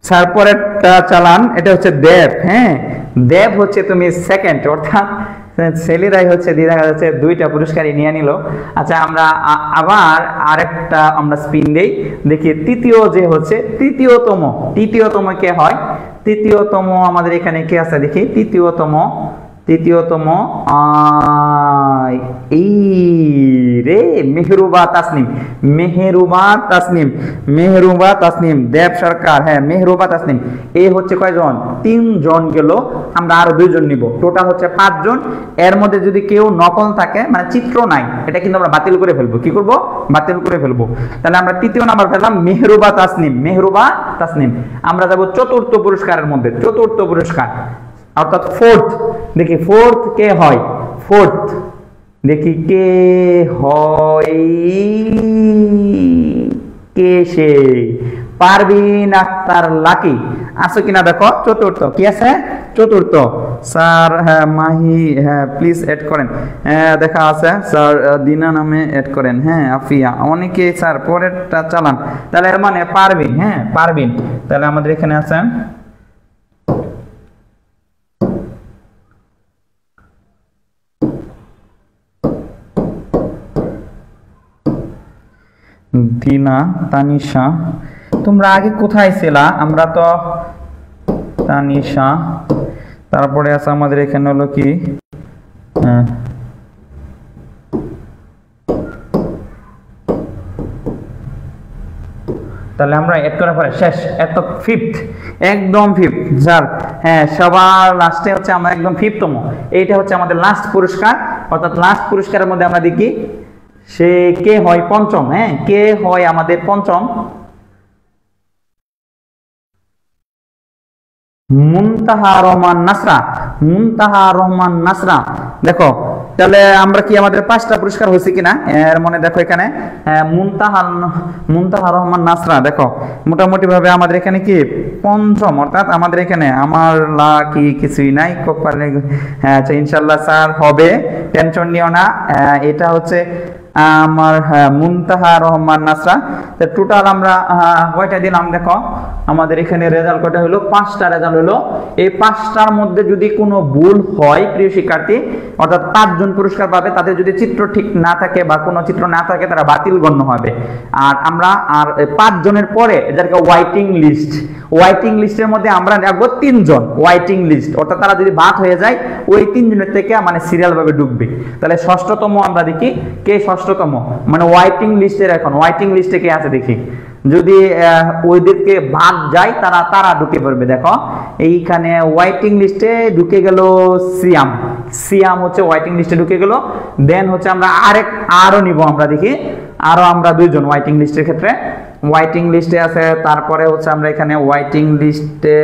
স্যার পরেরটা চালান, এটা হচ্ছে দেব। হ্যাঁ দেব হচ্ছে তুমি সেকেন্ড, অর্থাৎ ছেলেরাই হচ্ছে দেখা যাচ্ছে 2টা পুরস্কারই নিয়ে নিল। আচ্ছা আমরা আবার আরেকটা আমরা স্পিন দেই, দেখি তৃতীয় যে হচ্ছে তৃতীয়তম কে হয়। তৃতীয়তম আমাদের এখানে কে আছে দেখি, তৃতীয়তম এই রে মেহরুবা তাসনিম দেব সরকার। হ্যাঁ মেহরুবা তাসনিম, এই হচ্ছে কয়জন, 3 জন গেল। আমরা আরো 2 জন নিব, টোটাল হচ্ছে 5 জন। এর মধ্যে যদি কেউ নকল থাকে, মানে চিত্র নাই, এটা কিন্তু আমরা বাতিল করে ফেলবো। কি করব, বাতিল করে ফেলবো। তাহলে আমরা তৃতীয় নাম্বার পেলাম মেহরুবা তাসনিম। আমরা যাব চতুর্থ পুরস্কারের মধ্যে, চতুর্থ পুরস্কার অর্থাৎ 4th। দেখি 4th কে হয়, 4th দেখি কে হয়, কে সে পারভিন আক্তার লাকি। আছো কিনা দেখো, চতুর্থ কি আছে, চতুর্থ স্যার। হ্যাঁ মাহি, হ্যাঁ প্লিজ অ্যাড করেন। হ্যাঁ দেখা আছে স্যার, দিনা নামে অ্যাড করেন। হ্যাঁ আফিয়া, অনেকে স্যার পরেরটা চালান। তাহলে এর মানে পারভিন, হ্যাঁ পারভিন। তাহলে আমাদের এখানে আছে দিনা, তানিশা। তোমরা আগে কোথায় ছিলা, আমরা তো তানিশা। তারপরে আছে আমাদের এখানে হলো কি, তাহলে আমরা এড করার পরে শেষ, এত 5th, একদম 5th স্যার। হ্যাঁ সবার লাস্টে হচ্ছে আমরা একদম 5তম, এইটা হচ্ছে আমাদের লাস্ট পুরস্কার। অর্থাৎ লাস্ট পুরস্কারের মধ্যে আমরা দেখি সে কে হয় পঞ্চম, হ্যাঁ কে হয় আমাদের পঞ্চম? মুনতাহা রহমান নাসরা, মুনতাহা রহমান নাসরা। দেখো তাহলে আমরা কি আমাদের 5টা পুরস্কার হয়েছে কিনা এর মনে দেখো এখানে মুনতাহা রহমান নাসরা। দেখো মোটামুটি ভাবে আমাদের এখানে কি পঞ্চম, অর্থাৎ আমাদের এখানে আমার কি কিছুই নাই কপালে। হ্যাঁ আচ্ছা ইনশাআল্লাহ স্যার হবে, টেনশন নিও না। এটা হচ্ছে আমার মুনতাহা রহমান নাসরা। টোটাল আমরা কয়টা দিলাম দেখো, আমাদের এখানে রেজাল্ট কয়টা হলো? 5টা রেজাল্ট হলো। এই 5টার মধ্যে যদি কোনো ভুল হয় প্রিয় শিক্ষার্থী, অর্থাৎ 5 জন পুরস্কার পাবে। তাদের যদি চিত্র ঠিক না থাকে বা কোনো চিত্র না থাকে তারা বাতিল গণ্য হবে। আর আমরা 5 জনের পরে যাদেরকে ওয়াইটিং লিস্ট, ওয়াইটিং লিস্টের মধ্যে আমরা রাখবো 3 জন ওয়াইটিং লিস্ট, অর্থাৎ তারা যদি বাদ হয়ে যায় ওই 3 জনের থেকে মানে সিরিয়াল ভাবে ঢুকবে। তাহলে 6তম আমরা দেখি কে 6তম, মানে ওয়াইটিং লিস্টের এখন ওয়াইটিং লিস্টে কে আছে দেখি। যদি ওইদেরকে বাদ যায় তারা ঢুকে পড়বে। দেখো এইখানে ওয়াইটিং লিস্টে ঢুকে গেল সিয়াম, সিয়াম হচ্ছে ওয়াইটিং লিস্টে ঢুকে গেল। দেন হচ্ছে আমরা আরো নিব, আমরা দেখি আরো আমরা 2 জন ওয়াইটিং লিস্টের ক্ষেত্রে ওয়াইটিং লিস্টে আছে। তারপরে হচ্ছে আমরা এখানে ওয়াইটিং লিস্টে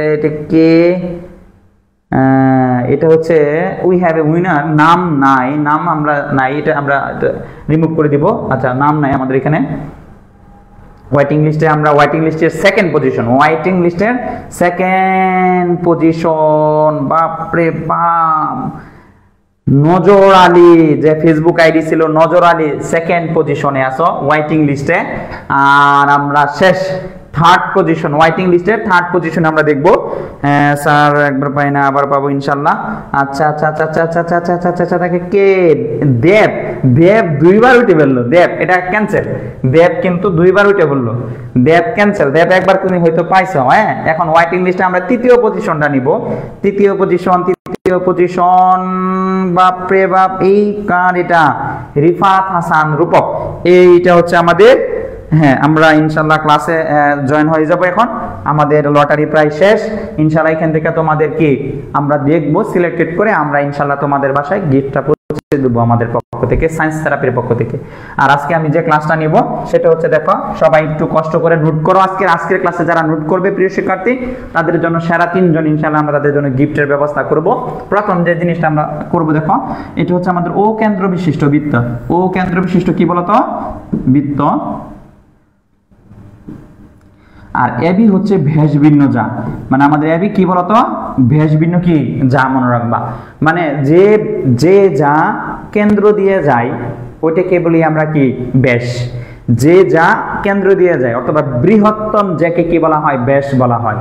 কে, এটা হচ্ছে উই হ্যাভ এ উইনার, নাম নাই, নাম আমরা নাই, এটা আমরা রিমুভ করে দিব। আচ্ছা নাম নাই আমাদের এখানে ওয়াইটিং লিস্টে। আমরা ওয়াইটিং লিস্টের 2nd পজিশন, ওয়াইটিং লিস্টের 2nd পজিশন, বাপরে বাপ, নজর আলী, যে ফেসবুক আইডি ছিল নজর আলী 2nd পজিশনে আছো ওয়াইটিং লিস্টে। আর আমরা শেষ 3rd পজিশন, ওয়াইটিং লিস্টের 3rd পজিশন আমরা দেখব। স্যার একবার পাই না আবার পাবো ইনশাআল্লাহ। আচ্ছা আচ্ছা আচ্ছা আচ্ছা আচ্ছা আচ্ছা আচ্ছা আচ্ছা আচ্ছা তাকে কে, দেব, দেব 2বার উঠে বললো, দেব এটা ক্যান্সেল, দেব কিন্তু 2বার উঠে বললো, দেব ক্যান্সেল, দেব একবার তুমি হয়তো পাইছো। হ্যাঁ এখন ওয়াইটিং লিস্টে আমরা 3য় পজিশনটা নিব, 3য় পজিশন, 3য় পজিশন, বাপরে বাপ এই কার এটা, রিফাত হাসান রূপক, এইটা হচ্ছে আমাদের। হ্যাঁ আমরা ইনশাআল্লাহ ক্লাসে জয়েন হয়ে যাব। এখন আমাদের লটারি প্রায় শেষ ইনশাআল্লাহ। এখান থেকে তোমাদের কি আমরা দেখবো সিলেক্টেড করে আমরা ইনশাআল্লাহ তোমাদের বাসায় গিফটটা পৌঁছে দেবো আমাদের পক্ষ থেকে, সায়েন্স থেরাপির পক্ষ থেকে। আর আজকে আমি যে ক্লাসটা নিব সেটা হচ্ছে, দেখো সবাই একটু কষ্ট করে নোট করো। আজকের ক্লাসে যারা নোট করবে প্রিয় শিক্ষার্থী তাদের জন্য সেরা 3 জন ইনশাআল্লাহ আমরা তাদের জন্য গিফটের ব্যবস্থা করব। প্রথম যে জিনিসটা আমরা করব দেখো, এটা হচ্ছে আমাদের ও কেন্দ্র বিশিষ্ট বৃত্ত। ও কেন্দ্র বিশিষ্ট কি বলতো? বৃত্ত। আর এবি হচ্ছে ভ্যাস ভিন্ন যা, মানে আমাদের এবি কি বলতো? ভ্যাস ভিন্ন কি যা, মনে রাখবা। মানে যে যা কেন্দ্র দিয়ে যায় ওইটাকে বলি আমরা কি ব্যাস। যে যা কেন্দ্র দিয়ে যায় অথবা বৃহত্তম যাকে কি বলা হয়? ব্যাস বলা হয়।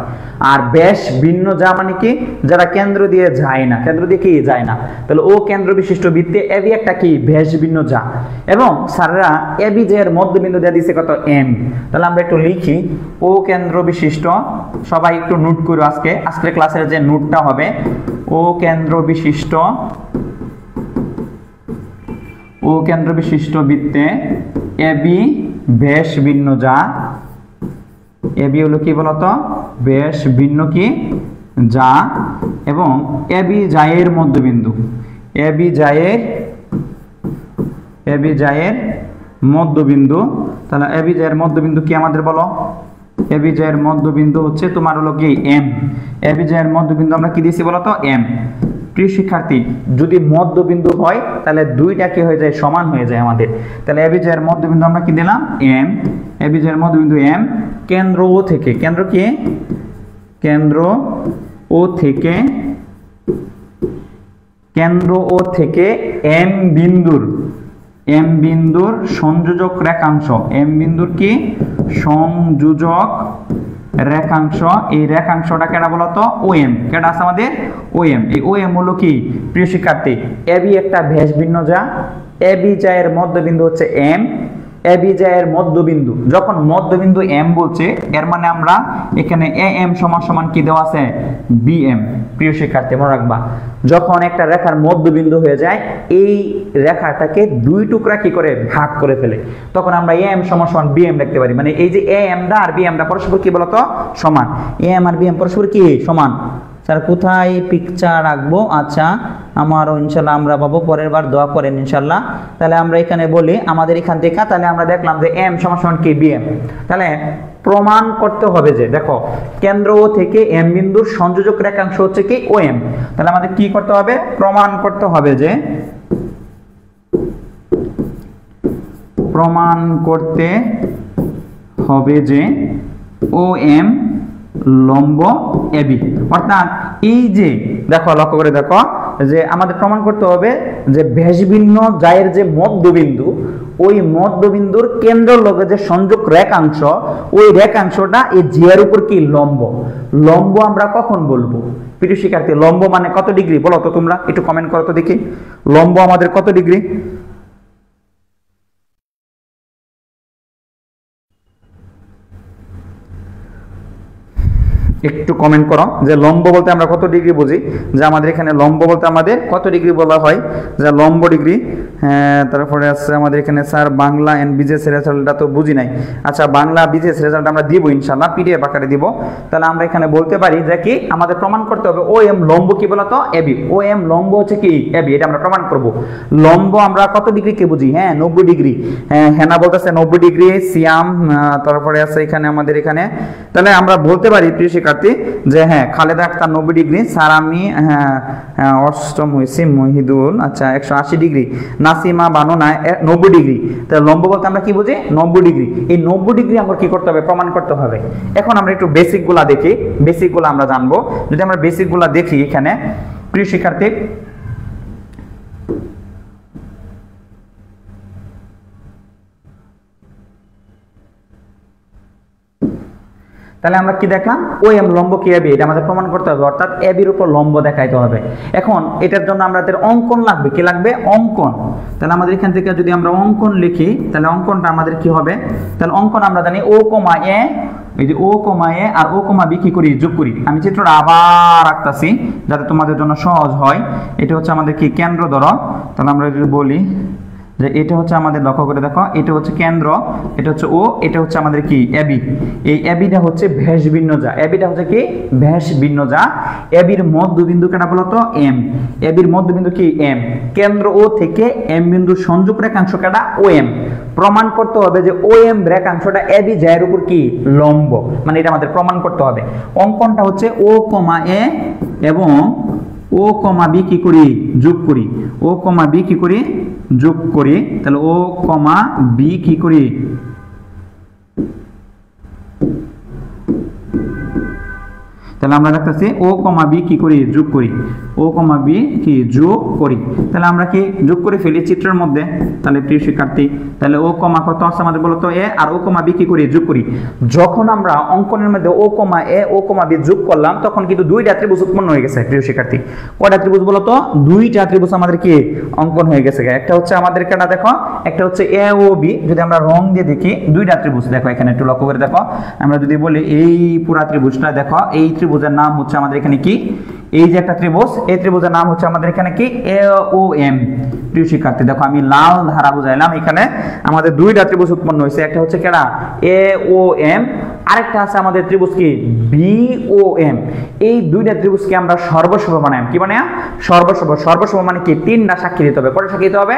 আর ব্যাস ভিন্ন যা মানে কি? যারা কেন্দ্র দিয়ে যায় না, কেন্দ্র দিয়ে কি যায় না। তাহলে ও কেন্দ্র বিশিষ্ট বৃত্তে এবি একটা কি ব্যাস ভিন্ন যা। এবং স্যাররা এবি যে এর মধ্যবিন্দু দিয়ে দিছে কত? এম। তাহলে আমরা একটু লিখি ও কেন্দ্র বিশিষ্ট, সবাই একটু নোট করো। আজকের ক্লাসের যে নোটটা হবে, ও কেন্দ্র বিশিষ্ট, ও কেন্দ্র বিশিষ্ট বৃত্তে এবি ব্যাস ভিন্ন যা। এবি হলো কি বলতো? ব্যাস ভিন্ন কি যা। এবং এবি জায়ের মধ্যবিন্দু, এবি জায়ের মধ্যবিন্দু। তাহলে এবি জায়ের মধ্যবিন্দু কি আমাদের বলো? এবি জায়ের মধ্যবিন্দু হচ্ছে তোমার হলো কি এম। এবি জায়ের মধ্যবিন্দু আমরা কি দিয়েছি বলতো? এম। প্রিয় শিক্ষার্থী যদি মধ্যবিন্দু হয় তাহলে দুইটা কি হয়ে যায়? সমান হয়ে যায় আমাদের। তাহলে এবি জায়ের মধ্যবিন্দু আমরা কি দিলাম? এম। এবি জায়ের মধ্যবিন্দু এম। কেন্দ্র ও থেকে, কেন্দ্র কি? কেন্দ্র ও থেকে, কেন্দ্র ও থেকে এম বিন্দুর সংযোজক রেখাংশ, এম বিন্দুর কি সংযোজক রেখাংশ। এই রেখাংশটা কেডা বলতো? ওএম। কেডা আছে আমাদের? ওএম। এই ওএম হলো কি প্রিয় শিক্ষার্থী? এবি একটা ব্যাস ভিন্ন যা। এবি জায়ের মধ্যবিন্দু হচ্ছে এম। এবি জায়ের মধ্যবিন্দু, যখন মধ্যবিন্দু এম বলছে এর মানে আমরা এখানে এ এম সমান সমান কি দেওয়া আছে? বিএম। প্রিয় শিক্ষার্থী মনে রাখবা, যখন একটা রেখার মধ্যবিন্দু হয়ে যায় এই রেখাটাকে 2 টুকরা কি করে ভাগ করে ফেলে, তখন আমরা এ এম সমান সমান বিএম লিখতে পারি। মানে এই যে A M the R BM দা পরস্পর কি বলতো? সমান। এ এম আর বিএম পরস্পর কি সমান। স্যার কোথায় পিকচার রাখবো? আচ্ছা, আমারও ইনশাল্লাহ আমরা পাবো, পরের বার দোয়া করেন ইনশাল্লাহ। তাহলে আমরা এখানে বলি আমাদের এখান থেকে, তাহলে আমরা দেখলাম যে এম সমান কি বিএম। তাহলে প্রমাণ করতে হবে যে দেখো কেন্দ্র ও থেকে এম বিন্দুর সংযোজক রেখাংশ হচ্ছে কি ও এম। তাহলে আমাদের কি করতে হবে? প্রমাণ করতে হবে যে, প্রমাণ করতে হবে যে ও এম লম্ব এবি। অর্থাৎ এই যে দেখো, লক্ষ্য করে দেখো যে আমাদের প্রমাণ করতে হবে যে ব্যাসভিন্ন জায়ের যে মধ্যবিন্দু, ওই মধ্যবিন্দুর কেন্দ্র লগে যে সংযোগ রেখাংশ, ওই রেখাংশটা এই জি এর উপর কি লম্ব। লম্ব আমরা কখন বলবো প্রিয় শিক্ষার্থী? লম্ব মানে কত ডিগ্রি বলো তো তোমরা, একটু কমেন্ট করো তো দেখি, লম্ব আমাদের কত ডিগ্রি? একটু কমেন্ট করো যে লম্ব বলতে আমরা কত ডিগ্রি বুঝি, যে আমাদের এখানে লম্ব বলতে আমাদের কত ডিগ্রি বলা হয়, যে লম্ব ডিগ্রি। তারপরে আছে আমাদের এখানে স্যার বাংলা এন্ড বিজেএস রেজাল্টটা তো বুঝি নাই। আচ্ছা, বাংলা বিজেএস রেজাল্ট আমরা দিব ইনশাআল্লাহ, পিডিএফ আকারে দিব। তাহলে আমরা এখানে বলতে পারি যে কি আমাদের প্রমাণ করতে হবে ও এম লম্ব কি বলতো? এবি। ও এম লম্ব হচ্ছে কি এবি, এটা আমরা প্রমাণ করব। লম্ব আমরা কত ডিগ্রি কে বুঝি? 90 ডিগ্রি। হেনা বলতেছে 90 ডিগ্রি, সিয়াম তারপরে আছে এখানে আমাদের এখানে। তাহলে আমরা বলতে পারি প্রিয় শিক্ষার্থী যে খালেদা আক্তার 90 ডিগ্রি, স্যার আমি অষ্টম হয়েছি মহিদুল আচ্ছা 180 ডিগ্রি, নাসিমা বানুনা 90 ডিগ্রি। তাহলে লম্ব বলতে আমরা কি বুঝি? 90 ডিগ্রি। এই 90 ডিগ্রি আমরা কি করতে হবে? প্রমাণ করতে হবে। এখন আমরা একটু বেসিক গুলা দেখি, বেসিক গুলা আমরা জানবো। যদি আমরা বেসিক গুলা দেখি এখানে প্রিয় শিক্ষার্থী, তাহলে আমরা কি দেখলাম? ও এম লম্ব কি এবি, এটা আমাদের প্রমাণ করতে হবে। অর্থাৎ এবির উপর লম্ব দেখাইতে হবে। এখন এটার জন্য আমাদের অঙ্কন লাগবে। কি লাগবে? অঙ্কন। তাহলে আমাদের এখান থেকে যদি আমরা অঙ্কন লিখি, তাহলে অঙ্কনটা আমাদের কি হবে? তাহলে অঙ্কন আমরা জানি ও কমা এ, এই যে ও কমা এ আর ও কমা বি কি করি? যোগ করি। আমি চিত্রটা আবার আঁকতাছি যাতে তোমাদের জন্য সহজ হয়। এটা হচ্ছে আমাদের কি কেন্দ্র ধরো। তাহলে আমরা যদি বলি যে এটা হচ্ছে আমাদের, লক্ষ্য করে দেখো, এটা হচ্ছে কেন্দ্র, এটা হচ্ছে ও, এটা হচ্ছে আমাদের কি এবি। এই এবিটা হচ্ছে ব্যাস ভিন্নজা, এবিটা হচ্ছে কি ব্যাস ভিন্নজা। এবির মধ্যবিন্দু কেটা বলতো? এম। এবির মধ্যবিন্দু কি? এম। কেন্দ্র ও থেকে এম বিন্দু সংযোগ রেখাংশ কেটা? ও এম। প্রমাণ করতে হবে যে ও এম রেখাংশটা এবি জায়ের উপর কি লম্ব, মানে এটা আমাদের প্রমাণ করতে হবে। অঙ্কনটা হচ্ছে ও কমা এ এবং ও কমা বি কি করি? যোগ করি। ও কমা বি কি করি? যোগ করি। তাহলে ও কমা বি কি করি? তাহলে আমরা দেখতেছি ও কমা বি কি করি? যোগ করি। ও কমা বি কি যোগ করি। তাহলে আমরা কি যোগ করে ফেলি চিত্রের মধ্যে। তাহলে প্রিয় শিক্ষার্থী, তাহলে ও কমা কত আছে আমাদের বলতো? এ। আর ও কমা বি কি করি? যোগ করি। যখন আমরা অঙ্কনের মধ্যে ও কমা এ ও কমা বি যোগ করলাম, তখন কিন্তু দুইটা ত্রিভুজ উৎপন্ন হয়ে গেছে প্রিয় শিক্ষার্থী। কয়টা ত্রিভুজ বলতো? দুইটা ত্রিভুজ আমাদের কি অঙ্কন হয়ে গেছে। একটা হচ্ছে আমাদের কেনা দেখো, একটা হচ্ছে এ ও বি। যদি আমরা রং দিয়ে দেখি, দুইটা ত্রিভুজ দেখো এখানে একটু লক্ষ্য করে দেখো। আমরা যদি বলি এই পুরা ত্রিভুজটা দেখো, এই ত্রিভুজের নাম হচ্ছে আমাদের এখানে কি? এই যে একটা ত্রিভুজ, এই ত্রিভুজের নাম হচ্ছে আমাদের এখানে কি? এ ও এম। প্রিয় শিক্ষার্থী দেখো, আমি লাল ধারা বুঝাইলাম। এখানে আমাদের দুইটা ত্রিভুজ উৎপন্ন হয়েছে। একটা হচ্ছে কেডা? এ ও এম। আরেকটা আছে আমাদের ত্রিভুজ কি? বি ও এম। এই দুইটা ত্রিভুজকে আমরা সর্বসম বানাই। কি বানাই? সর্বসম। সর্বসম মানে কি? তিনটা সাক্ষী দিতে হবে। কয়টা সাক্ষী দিতে হবে?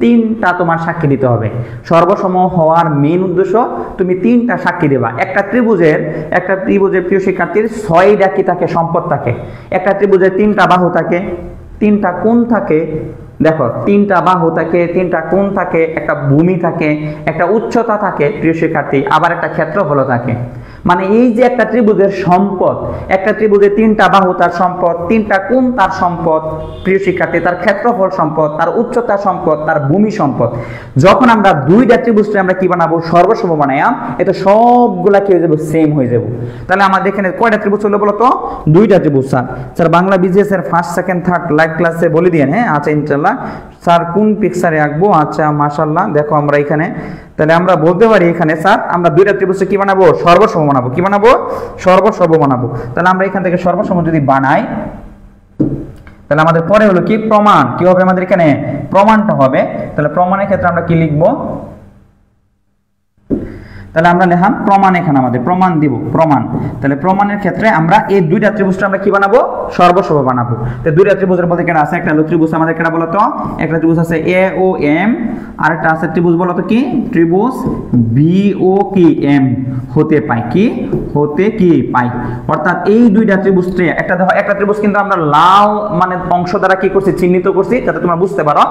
তিনটা তোমার সাক্ষী দিতে হবে। সর্বসম হওয়ার মেইন উদ্দেশ্য তুমি তিনটা সাক্ষী দেবা। একটা ত্রিভুজের প্রিয় শিক্ষার্থীর 6টা কি থাকে? সম্পদ থাকে। একটা ত্রিভুজের 3টা বাহু থাকে, 3টা কোণ থাকে। দেখো, 3টা বাহু থাকে, 3টা কোণ থাকে, একটা ভূমি থাকে, একটা উচ্চতা থাকে প্রিয় শিক্ষার্থী, আবার একটা ক্ষেত্রফল থাকে। মানে এই যে একটা ত্রিভুজের সম্পদ, একটা ত্রিভুজের 3টা বাহু তার সম্পদ, 3টা কোণ তার সম্পদ প্রিয় শিক্ষার্থী, তার ক্ষেত্রফল সম্পদ, তার উচ্চতা সম্পদ, তার ভূমি সম্পদ। যখন আমরা দুইটা ত্রিভুজটা আমরা কি বানাবো? সর্বসম বানাইলাম। এটা সবগুলা কি হয়ে যাবে? সেম হয়ে যাবে। তাহলে আমাদের এখানে কয়টা ত্রিভুজ হলো বলো তো? দুইটা ত্রিভুজ। স্যার বাংলা বিজিএস এর ফার্স্ট সেকেন্ড থার্ড লাইভ ক্লাসে বলে দিয়েন। আচ্ছা ইনশাআল্লাহ। স্যার কোন পিকচারে আঁকবো? আচ্ছা মাশাআল্লাহ। দেখো আমরা এখানে, তাহলে আমরা বলতে পারি এখানে স্যার আমরা দুইটা ত্রিভুজে কি বানাবো? সর্বসম বানাবো। কি বানাবো? সর্বসম বানাবো। তাহলে আমরা এখান থেকে সর্বসম যদি বানাই, তাহলে আমাদের পরে হলো কি? প্রমাণ। কি হবে আমাদের এখানে? প্রমাণটা হবে। তাহলে প্রমাণের ক্ষেত্রে আমরা কি লিখবো? তাহলে আমরা লিখলাম প্রমাণ, এখানে আমাদের প্রমাণ দিব প্রমাণ। তাহলে প্রমাণের ক্ষেত্রে আমরা এই দুইটা ত্রিভুজটা আমরা কি বানাবো, সর্বসম বানাবো। তো দুইটা ত্রিভুজের মধ্যে কেন আছে, একটা হলো ত্রিভুজ আমাদের কেন বলতো, একটা ত্রিভুজ আছে এ ও এম, আর একটা আছে ত্রিভুজ বলতো কি, ত্রিভুজ বি ও কি এম হতে পাই, কি হতে কি পাই। অর্থাৎ এই দুইটা ত্রিভুজে একটা দেখো, একটা ত্রিভুজ কিন্তু আমরা লাল মানে অংশ দ্বারা কি করছি, চিহ্নিত করছি যাতে তোমরা বুঝতে পারো।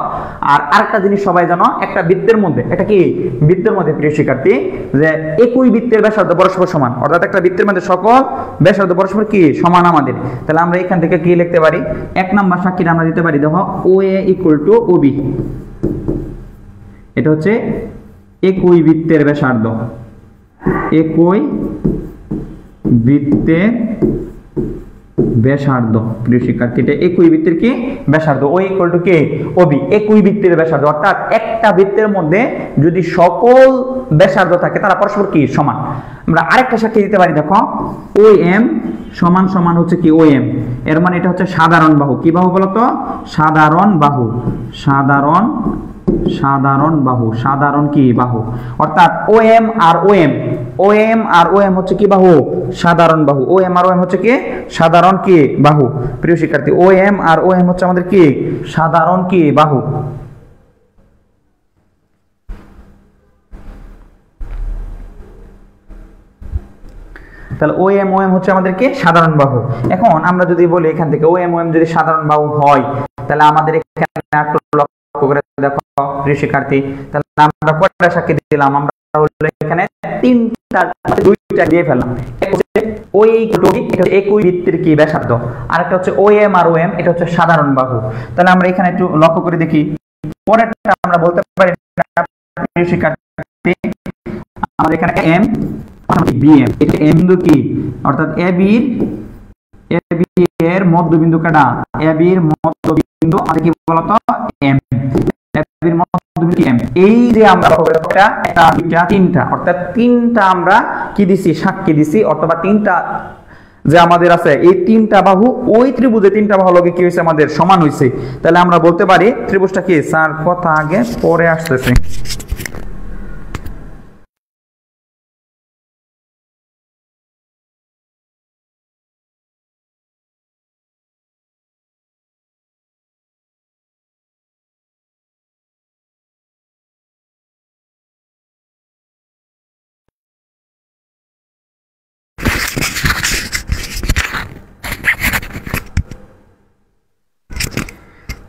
আর আরেকটা জিনিস সবাই জানো, একটা বৃত্তের মধ্যে, এটা কি বৃত্তের মধ্যে প্রিয় শিক্ষার্থী, যে একই বৃত্তের ব্যাসার্ধ পরস্পর সমান, অর্থাৎ একটা বৃত্তের মধ্যে সকল ব্যাসার্ধ পরস্পর কি সমান আমাদের। তাহলে আমরা এখান থেকে কি লিখতে পারি, এক নাম্বার সাক্ষীটা আমরা দিতে পারি, দেখো O A equal to O B, এটা হচ্ছে একই বৃত্তের ব্যাসার্ধ, একই বৃত্তের ব্যাসার্ধ প্রিয় শিক্ষার্থী, এটা একই বৃত্তের কি ব্যাসার্ধ, ও ইকুয়াল টু কে ও বি, একই বৃত্তের ব্যাসার্ধ। অর্থাৎ একটা বৃত্তের মধ্যে যদি সকল ব্যাসার্ধ থাকে তারা পরস্পর কি সমান। আমরা আরেকটা সাক্ষী দিতে পারি, দেখো ও এম সমান সমান হচ্ছে কি ও এম, এর মানে এটা হচ্ছে সাধারণ বাহু। কি বাহু বলতো, সাধারণ বাহু, সাধারণ সাধারণ বাহু, সাধারণ কি বাহু। অর্থাৎ ও এম আর ও এম, ও এম আর ও এম হচ্ছে কি বাহু, সাধারণ বাহু। ও এম আর ও এম হচ্ছে কি সাধারণ কি বাহু প্রিয় শিক্ষার্থী, ও এম আর ও এম হচ্ছে আমাদের কি সাধারণ কি বাহু। তাহলে ও এম হচ্ছে আমাদের কি সাধারণ বাহু। এখন আমরা যদি বলি এখান থেকে ও এম যদি সাধারণ বাহু হয়, তাহলে আমাদের এখানে একটু লক্ষ্য করে দেখো প্রিয় শিক্ষার্থী, তাহলে আমরা কয়টা সাক্ষী দিলাম, আমরা এখানে তিনটা, দুইটা দিয়ে ফেললাম। ওই একই বৃত্তের কি ব্যাসার্ধ, আরেকটা হচ্ছে ও এম আর ও এম, এটা হচ্ছে সাধারণ বাহু। তাহলে আমরা এখানে একটু লক্ষ্য করে দেখি, পরেরটা আমরা বলতে পারি প্রিয় শিক্ষার্থী, আমাদের এখানে এম বিএম, এটা এম বিন্দু কি, অর্থাৎ এ বি এর মধ্যবিন্দু কাটা, এ বি এর মধ্যবিন্দু আর কি বলতো এম, এ বি এর মধ্যবিন্দু কি এম। এই যে আমরা একটা দুইটা তিনটা, অর্থাৎ তিনটা আমরা কি দিছি, সাক্ষী দিছি, অথবা তিনটা যে আমাদের আছে, এই তিনটা বাহু ওই ত্রিভুজে তিনটা বাহু লগে কি হয়েছে, আমাদের সমান হয়েছে। তাহলে আমরা বলতে পারি ত্রিভুজটা কি, স্যার কথা আগে পরে আসতেছে।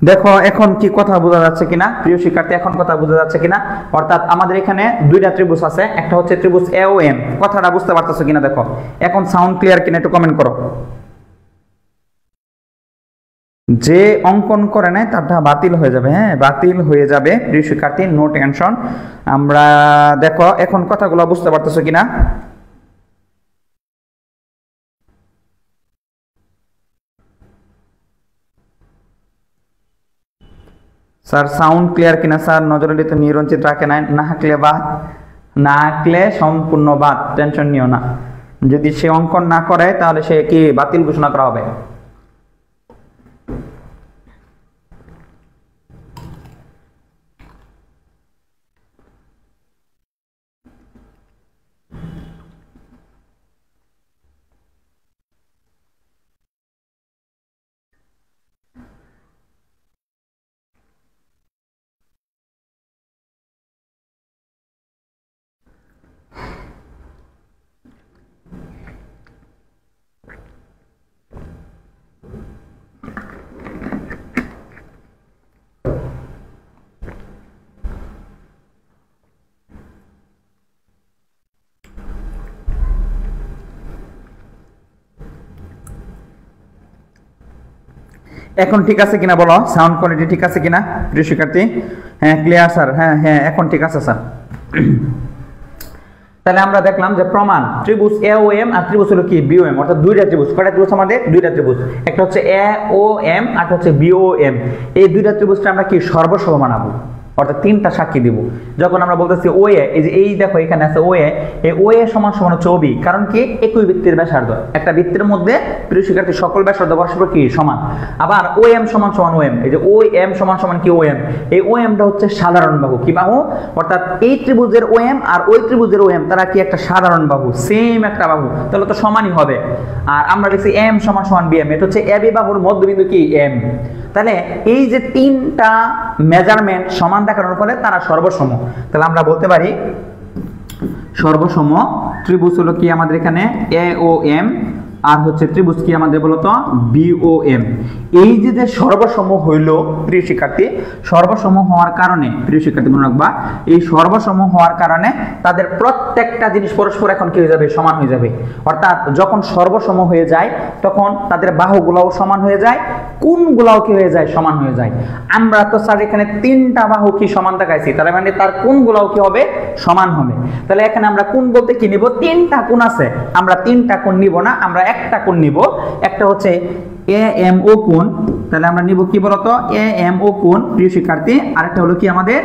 দেখো এখন কি কথা বোঝা যাচ্ছে কিনা প্রিয় শিক্ষার্থী, এখন কথা বোঝা যাচ্ছে কিনা। অর্থাৎ আমাদের এখানে দুইটা ত্রিভুজ আছে, একটা হচ্ছে ত্রিভুজ এ ও এম, কথাটা বুঝতে পারতেছো কিনা দেখো। এখন সাউন্ড ক্লিয়ার কিনা একটু কমেন্ট করো। যে অঙ্কন করে নেয় তারটা বাতিল হয়ে যাবে, হ্যাঁ বাতিল হয়ে যাবে প্রিয় শিক্ষার্থী, নো টেনশন। আমরা দেখো এখন কথাগুলো বুঝতে পারতেছো কিনা। স্যার সাউন্ড ক্লিয়ার কিনা স্যার, নজরুলি তো নিরঞ্চিত রাখে নাই, না হাঁকলে বাদ, না হাঁকলে সম্পূর্ণ বাদ, টেনশন নিও না। যদি সে অঙ্কন না করে তাহলে সে কি বাতিল ঘোষণা করা হবে। এখন ঠিক আছে কিনা বলো, সাউন্ড কোয়ালিটি ঠিক আছে কিনা প্রিয় শিক্ষার্থী। হ্যাঁ ক্লিয়ার স্যার, হ্যাঁ হ্যাঁ এখন ঠিক আছে স্যার। তাহলে আমরা দেখলাম যে প্রমাণ ত্রিভুজ এ ও এম আর ত্রিভুজ হলো কি বি ও এম, অর্থাৎ দুইটা ত্রিভুজ। কয়টা ত্রিভুজ আমাদের, দুইটা ত্রিভুজ, একটা হচ্ছে এ ও এম আর হচ্ছে বি ও এম। এই দুইটা ত্রিভুজটা আমরা কি সর্বসম বানাবো, অর্থাৎ তিনটা সাক্ষী দিব। যখন আমরা বলতেছি ও এ, এই যে এই দেখো এখানে আছে ও এ, এই ও এ সমান সমান হচ্ছে ও বি, কারণ কি একই বৃত্তের ব্যাসার্ধ, একটা বৃত্তের মধ্যে প্রিয় শিক্ষার্থী সকল ব্যাসার্ধ পরস্পর কি সমান। আবার ও এম সমান সমান ও এম, এই যে ও এম সমান সমান কি ও এম, এই ও এমটা হচ্ছে সাধারণ বাহু, কি বাহু, অর্থাৎ এই ত্রিভুজের ও এম আর ওই ত্রিভুজের ও এম তারা কি একটা সাধারণ বাহু, সেম একটা বাহু, তাহলে তো সমানই হবে। আর আমরা দেখছি এম সমান সমান বি এম, এটা হচ্ছে এ বি বাহুর মধ্যবিন্দু কি এম। তাহলে এই যে তিনটা মেজারমেন্ট সমান দেখানোর ফলে তারা সর্বসম। তাহলে আমরা বলতে পারি সর্বসম ত্রিভুজ হলো কি আমাদের এখানে এ ও এম, আর হচ্ছে ত্রিভুজ কি আমাদের বলতো বি ও এম। এই যে সর্বসম হইল প্রিয় শিক্ষার্থী, সর্বসম হওয়ার কারণে প্রিয় শিক্ষার্থী মনে রাখবা, এই সর্বসম হওয়ার কারণে তাদের প্রত্যেকটা জিনিস পরস্পর এখন কি হয়ে যাবে, সমান হয়ে যাবে। অর্থাৎ যখন সর্বসম হয়ে যায় তখন তাদের বাহুগুলাও সমান হয়ে যায়, কোণগুলাও কি হয়ে যায়, সমান হয়ে যায়। আমরা তো স্যার এখানে তিনটা বাহু কি সমান দেখাইছি, তার মানে তার কোণগুলাও কি হবে, সমান হবে। তাহলে এখানে আমরা কোণ বলতে কি নিব, তিনটা কোণ আছে, আমরা তিনটা কোণ নিব না, আমরা একটা কোণ নিব। একটা হচ্ছে এ এম ও কোণ, তাহলে আমরা নিব কি বলতো এ এম ও কোণ প্রিয় শিক্ষার্থী। আরেকটা হলো কি আমাদের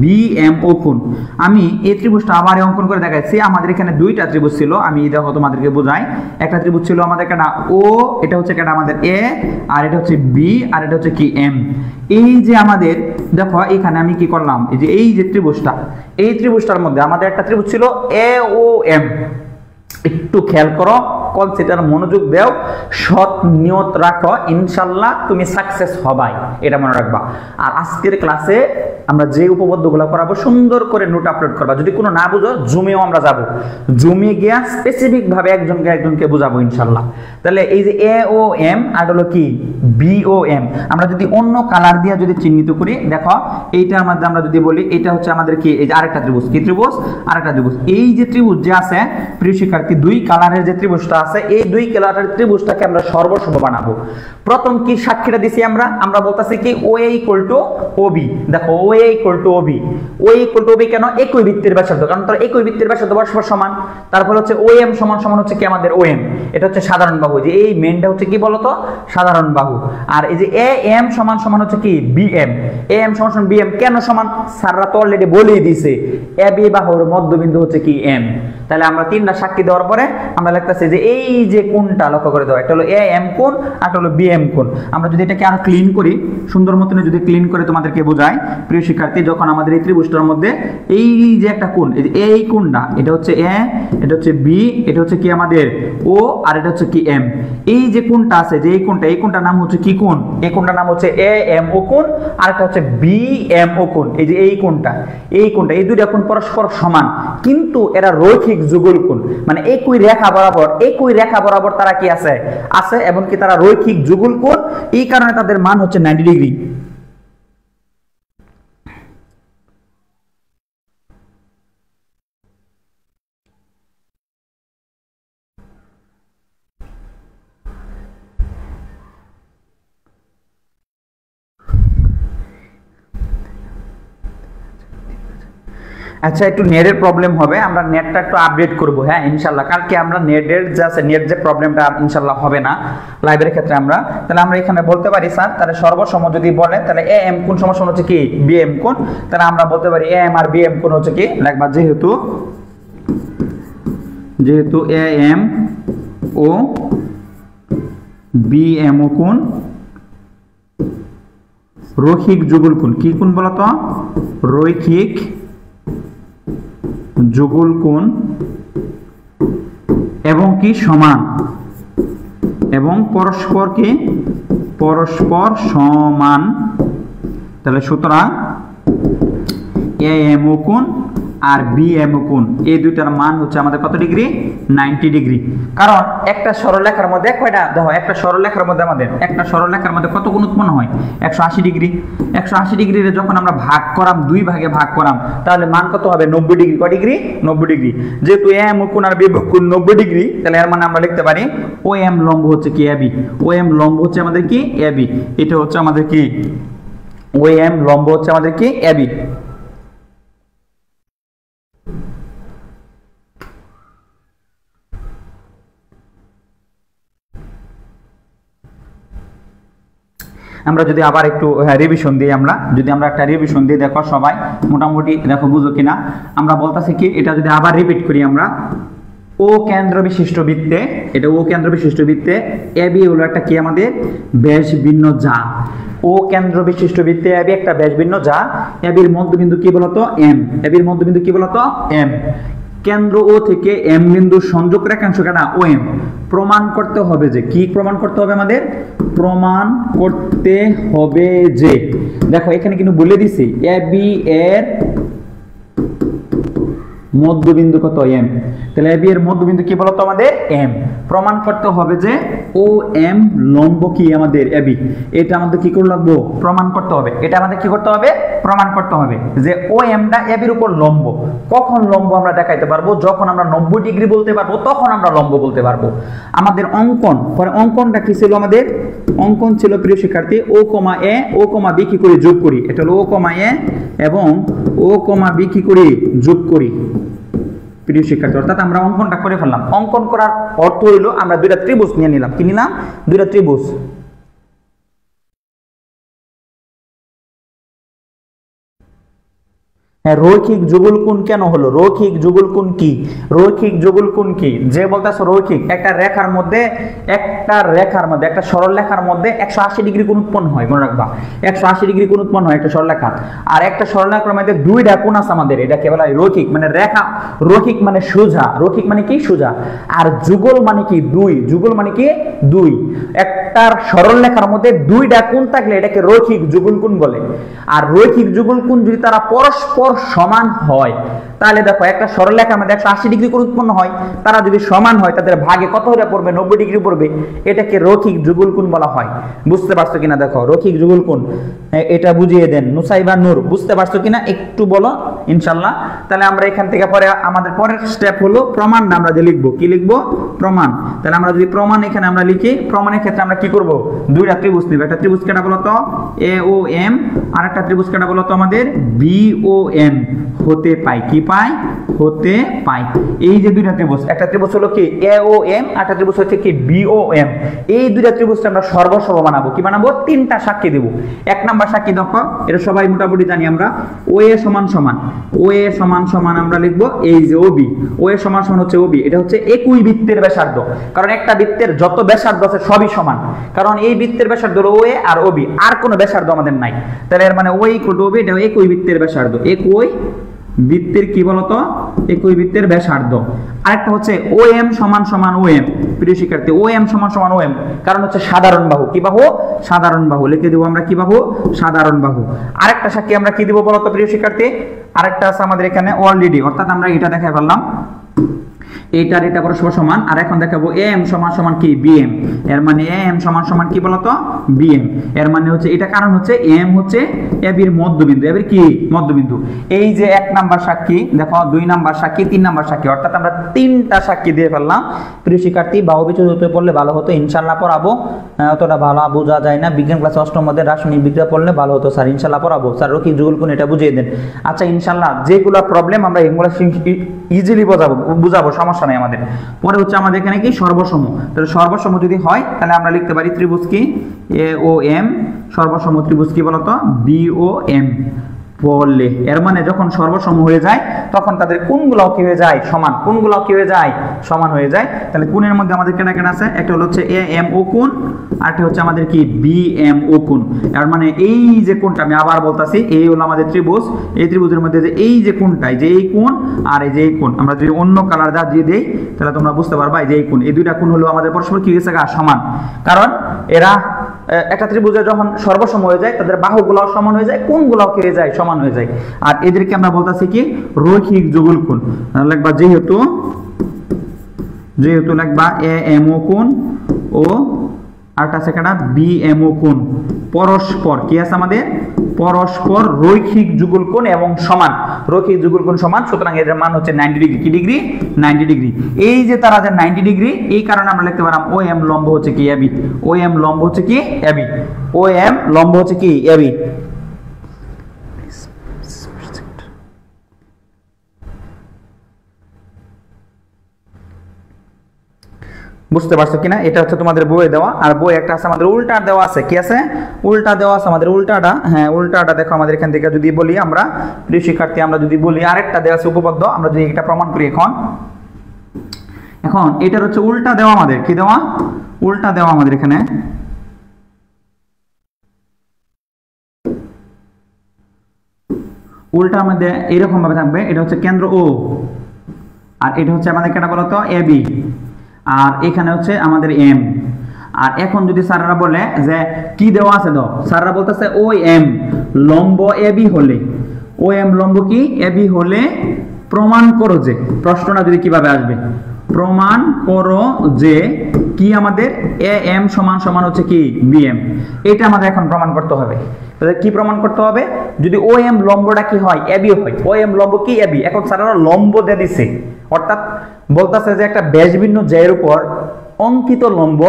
বি এম ও কোণ। আমি এই ত্রিভুজটা আবার অঙ্কন করে দেখাইছি। আমাদের এখানে দুইটা ত্রিভুজ ছিল, আমি দেখো তোমাদেরকে বোঝাই। একটা ত্রিভুজ ছিল আমাদের কেনা ও, এটা হচ্ছে কেনা আমাদের এ, আর এটা হচ্ছে বি, আর এটা হচ্ছে কি এম। এই যে আমাদের দেখো এখানে আমি কি করলাম, এই যে এই যে ত্রিভুজটা, এই ত্রিভুজটার মধ্যে আমাদের একটা ত্রিভুজ ছিল এ ও এম। একটু খেয়াল করো, কনসেপ্টটার মনোযোগ দাও, সৎ নিয়ত রাখো, ইনশাল্লাহ তুমি সাকসেস হবাই, এটা মনে রাখবা। আর আজকের ক্লাসে আমরা যে উপপাদ্যগুলো করাবো সুন্দর করে নোট আপলোড করবা। যদি কোনো না বুঝো জুমেও আমরা যাব, জুমে গিয়া স্পেসিফিক ভাবে একজনকে বুঝাবো ইনশাল্লাহ। তাহলে এই যে এ ও এম আর হলো কি বি ও এম, আমরা যদি অন্য কালার দিয়ে যদি চিহ্নিত করি, দেখো এইটার মধ্যে আমরা যদি বলি এটা হচ্ছে আমাদের কি, এই যে আরেকটা ত্রিভুজ, কি ত্রিভুজ, আরেকটা ত্রিভুজ। এই যে ত্রিভুজ যে আছে প্রিয় শিক্ষার্থী, দুই কালারের যে ত্রিভুজটা আছে, এই দুই কালারের ত্রিভুজটাকে আমরা সর্বসম বানাবো। প্রথম কি সাক্ষীটা দিছি আমরা বলতাছি কি O A equal to O B. দেখো O A equal to O B, O A equal to O B কেন, একই বৃত্তের ব্যাসার্ধ, কারণ তার একই বৃত্তের ব্যাসার্ধ পরস্পর সমান। তারপর হচ্ছে ও এম সমান সমান হচ্ছে কি আমাদের ও এম, এটা হচ্ছে সাধারণ বাহু, যে এই মেনটা হচ্ছে কি বলতো সাধারণ বাহু। আর এই যে এ এম সমান সমান হচ্ছে কি বি এম, এ এম সমান সমান বি এম কেন সমান, স্যাররা তো অলরেডি বলেই দিয়েছে, এ বি বাহুর মধ্যবিন্দু হচ্ছে কি এম। তাহলে আমরা তিনটা সাক্ষী দেওয়ার পরে আমরা লিখতেছি যে এই যে কোণটা লক্ষ্য করে দাও, একটা হলো এ এম কোণ আর একটা হলো বি এম কোণ। আমরা যদি এটাকে আরো ক্লিন করি, সুন্দর মতন যদি ক্লিন করে তোমাদেরকে বোঝাই প্রিয় শিক্ষার্থী, যখন আমাদের এই ত্রিভুজটার মধ্যে এই যে একটা কোণ, এই কোণটা, এটা হচ্ছে এ, এটা হচ্ছে বি, এটা হচ্ছে কি আমাদের ও, আর এটা হচ্ছে কি এম। এই যে কোণটা আছে, যে এই কোণটা, এই কোণটার নাম হচ্ছে কি কোণ, এই কোণটার নাম হচ্ছে এ এম ও কোণ, আর একটা হচ্ছে বি এম ও কোণ। এই যে এই কোণটা, এই কোণটা, এই দুইটা কোণ পরস্পর সমান, কিন্তু এরা রৈখিক যুগল কোণ, মানে একই রেখা বরাবর তারা কি আছে, এবং কি তারা রৈখিক যুগল কোণ, এই কারণে তাদের মান হচ্ছে 90 ডিগ্রি। আচ্ছা, একটু নেটের প্রবলেম হবে, আমরা নেটটা একটু আপডেট করব, হ্যাঁ ইনশাল্লাহ। কালকে আমরা নেটের যে আছে, নেট যে প্রবলেমটা ইনশাল্লাহ হবে না লাইভের ক্ষেত্রে। আমরা তাহলে আমরা এখানে বলতে পারি স্যার, তাহলে সর্বসম যদি বলে তাহলে এ এম কোণ সমান হচ্ছে কি বি এম কোণ, তাহলে আমরা বলতে পারি এ এম আর বি এম কোণ হচ্ছে কি লাগবা, যেহেতু এ এম ও বি এম ও কোণ রৈখিক যুগল কোণ। কি কোণ বলতো, রৈখিক যুগল কোণ, এবং কি সমান, এবং পরস্পর সমান। তাহলে সুতরাং এ এম ও কোণ আর বি এম ও কোণ, এই দুইটার মান হচ্ছে আমাদের কত ডিগ্রি, 90 ডিগ্রি। কারণ একটা সরলরেখার মধ্যে কয়টা, দেখো একটা সরলরেখার মধ্যে আমাদের একটা সরলরেখার মধ্যে কত কোণ উৎপন্ন হয়, 180 ডিগ্রি। 180 ডিগ্রিরে যখন আমরা ভাগ করাম, দুই ভাগে ভাগ করাম, তাহলে মান কত হবে, 90 ডিগ্রি। কয় ডিগ্রি, 90 ডিগ্রি। যেহেতু এ এম কোণ আর বি কোণ 90 ডিগ্রি, তাহলে এর মানে আমরা লিখতে পারি ও এম লম্ব হচ্ছে কি এ বি, ও এম লম্ব হচ্ছে আমাদের কি এ বি, এটা হচ্ছে আমাদের কি ও এম লম্ব হচ্ছে আমাদের কি এ বি। আমরা যদি আবার একটু রিভিশন দিই, আমরা যদি আমরা একটা রিভিশন দিই, দেখো সবাই মোটামুটি দেখো বুঝো কিনা। আমরা বলতেছি কি, এটা যদি আবার রিপিট করি আমরা, ও কেন্দ্র বিশিষ্ট বৃত্তে, এটা ও কেন্দ্র বিশিষ্ট বৃত্তে এবি হলো একটা কি আমাদের ব্যাস ভিন্ন যা। ও কেন্দ্র বিশিষ্ট বৃত্তে এবি একটা ব্যাস ভিন্ন যা। এবির মধ্যবিন্দু কি বলতো? এম। এবির মধ্যবিন্দু কি বলতো? এম। কেন্দ্র ও থেকে এম বিন্দু সংযোগ রেখাংশ কাটা ও এম। প্রমাণ করতে হবে যে, কি প্রমাণ করতে হবে আমাদের? প্রমাণ করতে হবে যে, দেখো এখানে কিন্তু বলে দিছি এবি এর মধ্যবিন্দু কত? এম। তাহলে এবি এর মধ্যবিন্দু কি বলতো আমাদের? এম। প্রমাণ করতে হবে যে ও এম লম্ব কি আমাদের এবি। এটা আমাদের কি করে লাগবো? প্রমাণ করতে হবে। এটা আমাদের কি করতে হবে? প্রমাণ করতে হবে যে ও এমটা এবির উপর লম্ব। কখন লম্ব আমরা দেখাইতে পারবো? যখন আমরা 90 ডিগ্রি বলতে পারবো, তখন আমরা লম্ব বলতে পারবো। আমাদের অঙ্কন, পরে অঙ্কনটা কি ছিল আমাদের? অঙ্কন ছিল প্রিয় শিক্ষার্থী ও কমা এ ও কমা বি কি করে যোগ করি। এটা হলো ও কমা এ এবং ও কমা বি কি করি? যোগ করি প্রিয় শিক্ষার্থী। অর্থাৎ আমরা অঙ্কনটা করে ফেললাম। অঙ্কন করার অর্থ হইলো আমরা দুইটা ত্রিভুজ নিয়ে নিলাম। কি নিলাম? দুইটা ত্রিভুজ। হ্যাঁ, রৈখিক যুগল কোণ কেন হলো? রৈখিক যুগল কোণ কি? রৈখিক যুগল কোণ কি? যে বলতেছে রৈখিক, একটা রেখার মধ্যে একটা সরল রেখার মধ্যে 180 ডিগ্রি কোণ উৎপন্ন হয়। মনে রাখবা, 180 ডিগ্রি কোণ উৎপন্ন হয় একটা সরল রেখা। আর একটা সরল রেখার মধ্যে দুইটা কোণ আছে আমাদের, এটা কেবল রৈখিক মানে রেখা। রৈখিক মানে সোজা। রৈখিক মানে কি? সোজা। আর যুগল মানে কি? দুই। যুগল মানে কি? দুই। একটা সরল রেখার মধ্যে দুইটা কোণ থাকলে এটাকে রৈখিক যুগল কোণ বলে। আর রৈখিক যুগল কোণ যদি তারা পরস্পর সমান হয়, তাহলে দেখো একটা সরল রেখার মধ্যে 180 ডিগ্রি কোণ উৎপন্ন হয়, তারা যদি সমান হয় তাদের ভাগে কত হয়ে পড়বে? 90 ডিগ্রি পড়বে। এটাকে রৈখিক যুগল কোণ বলা হয়। বুঝতে পারছো কিনা? দেখো রৈখিক যুগল কোণ, এটা বুঝিয়ে দেন নুসাইবা নূর। বুঝতে পারছো কিনা একটু বলো ইনশাআল্লাহ। তাহলে আমরা এখান থেকে পরে আমাদের পরের স্টেপ হলো প্রমাণ। আমরা যে লিখবো, কি লিখবো? প্রমাণ। তাহলে আমরা যদি প্রমাণ এখানে আমরা লিখি, প্রমাণের ক্ষেত্রে আমরা কি করব? দুইটা ত্রিভুজ নিব। একটা ত্রিভুজ কেটা বলতো? এ ও এম। আর একটা ত্রিভুজ কেটা বলতো আমাদের? বি ও এম। হতে পাই, কি পাই? হতে পাই। এই যে দুইটা ত্রিভুজ, একটা ত্রিভুজ হলো কি এ ও এম, আর একটা ত্রিভুজ হচ্ছে কি বি ও এম। এই দুইটা ত্রিভুজটা আমরা সর্বসম বানাবো। কি বানাবো? তিনটা সাক্ষী দেব। এক নাম্বার সাক্ষী দেখো, এটা সবাই মোটামুটি জানি আমরা, ও এ সমান সমান, ও এ সমান সমান আমরা লিখবো এই যে ও বি। ও এ সমান সমান হচ্ছে ও বি। এটা হচ্ছে একই বৃত্তের ব্যাসার্ধ, কারণ একটা বৃত্তের যত ব্যাসার্ধ আছে সবই সমান। কারণ এই বৃত্তের ব্যাসার্ধ হলো ও এ আর ও বি, আর কোনো ব্যাসার্ধ আমাদের নাই। তাহলে এর মানে ও ইকুয়াল টু ও বি, এটা একই বৃত্তের ব্যাসার্ধ। একই বৃত্তের কি বলতো? একই বৃত্তের ব্যাসার্ধ। আরেকটা হচ্ছে ও এম সমান সমান ও এম। প্রিয় শিক্ষার্থী, ও এম সমান সমান ও এম, কারণ হচ্ছে সাধারণ বাহু। কি বাহু? সাধারণ বাহু। লিখে দেবো আমরা কি বাহু? সাধারণ বাহু। আরেকটা সাক্ষী আমরা কি দিব বলতো প্রিয় শিক্ষার্থী? আরেকটা আছে আমাদের এখানে অলরেডি, অর্থাৎ আমরা এটা দেখাই ফেললাম, এইটার এটা পরস্পর সমান। আর এখন দেখাবো এম সমান সমান কি? বিএম। এর মানে এম সমান সমান কি বলতো? বিএম। এর মানে হচ্ছে এটা, কারণ হচ্ছে এম হচ্ছে এবির মধ্যবিন্দু। এবির কি? মধ্যবিন্দু। এই যে এক নাম্বার সাক্ষী দেখো, দুই নাম্বার সাক্ষী, তিন নাম্বার সাক্ষী, অর্থাৎ আমরা তিনটা সাক্ষী দিয়ে ফেললাম। প্রিয় শিক্ষার্থী, বাহু বিচ্যুত হতে পড়লে ভালো হতো, ইনশাআল্লাহ পড়াবো। অতটা ভালো বোঝা যায় না, বিজ্ঞান ক্লাস অষ্টম মধ্যে রাসায়নিক বিজ্ঞান পড়লে ভালো হতো স্যার। ইনশাআল্লাহ পড়াবো স্যার। রৈখিক যুগল কোণ এটা বুঝিয়ে দেন। আচ্ছা ইনশাআল্লাহ, যেগুলো প্রবলেম আমরা এগুলো ইজিলি বুঝাবো, সমস্যা নাই আমাদের। পরে হচ্ছে আমাদের এখানে কি? সর্বসম। তাহলে সর্বসম যদি হয় তাহলে আমরা লিখতে পারি ত্রিভুজ কি? এ ও এম। সর্বসম ত্রিভুজ কি বলতো? বি ও এম বললে। এর মানে যখন সর্বসম হয়ে যায় তখন তাদের কোণগুলো কি হয়ে যায়? সমান। কোণগুলো কি হয়ে যায়? সমান হয়ে যায়। তাহলে কোণের মধ্যে আমাদের কেনা কেনা আছে, একটা হলো হচ্ছে এ এম ও কোণ, আরেকটা হচ্ছে আমাদের কি? বি এম ও কোণ। এর মানে এই যে কোণটা, আমি আবার বলতাছি, এই হলো আমাদের ত্রিভুজ। এই ত্রিভুজের মধ্যে যে এই যে কোণটাই, যে এই কোণ আর এই যে এই কোণ, আমরা যদি অন্য কালার দিয়ে দেই তাহলে তোমরা বুঝতে পারবা এই যে এই কোণ, এই দুইটা কোণ হলো আমাদের পরস্পর কি হয়েছে? সমান। কারণ এরা একটা ত্রিভুজে যখন সর্বসম হয়ে যায় তাদের বাহুগুলোও সমান হয়ে যায়, কোণগুলোও কি হয়ে যায়? সমান হয়ে যায়। আর এদেরকে আমরা বলতেছি কি? রৈখিক যুগল কোণ। লিখবা যেহেতু লিখবা এ এম ও কোণ ও আরেকটা আছে কেটা? বি এম ও কোণ পরস্পর কি আছে আমাদের? পরস্পর রৈখিক যুগল কোণ এবং সমান। রৈখিক যুগল কোণ সমান, সুতরাং এর মান হচ্ছে 90 ডিগ্রি। কি ডিগ্রি? 90 ডিগ্রি। এই যে তারা যে 90 ডিগ্রি, এই কারণে আমরা লিখতে পারলাম ও এম লম্ব হচ্ছে কি? এবি। ও এম লম্ব হচ্ছে কি? এবি। ও এম লম্ব হচ্ছে কি? এবি। বুঝতে পারছো কিনা? এটা হচ্ছে তোমাদের বইয়ে দেওয়া, আর বই একটা আছে আমাদের উল্টা দেওয়া আছে। কি আছে? উল্টা দেওয়া আছে আমাদের উল্টাটা। হ্যাঁ, উল্টাটা দেখো আমাদের এখান থেকে যদি বলি আমরা, প্রিয় শিক্ষার্থী, আমরা যদি বলি আরেকটা দেওয়া আছে উপপাদ্য, আমরা যদি এটা প্রমাণ করি এখন এটার হচ্ছে উল্টা দেওয়া আমাদের, কি দেওয়া? উল্টা দেওয়া আমাদের এখানে। উল্টা আমাদের এরকম ভাবে থাকবে, এটা হচ্ছে কেন্দ্র ও, আর এটা হচ্ছে আমাদের কেটা বলতো এ বি, আর এখানে হচ্ছে আমাদের এম। আর এখন যদি স্যাররা বলে যে কি দেওয়া আছে, দাও, স্যাররা বলতেছে ও এম লম্ব এ বি হলে, ও এম লম্ব কি এ বি হলে প্রমাণ করো যে, প্রশ্নটা যদি কিভাবে আসবে, প্রমাণ করো যে কি আমাদের এ এম সমান সমান হচ্ছে কি বি এম। এটা আমাদের এখন প্রমাণ করতে হবে। তাহলে কি প্রমাণ করতে হবে? যদি ও এম লম্বটা কি হয়, এ বি হয়, ও এম লম্ব কি এ বি। এখন স্যাররা লম্ব দিয়ে দিছে, অর্থাৎ বলতেছে যে একটা ব্যাসভিন্ন জের উপর অঙ্কিত লম্ব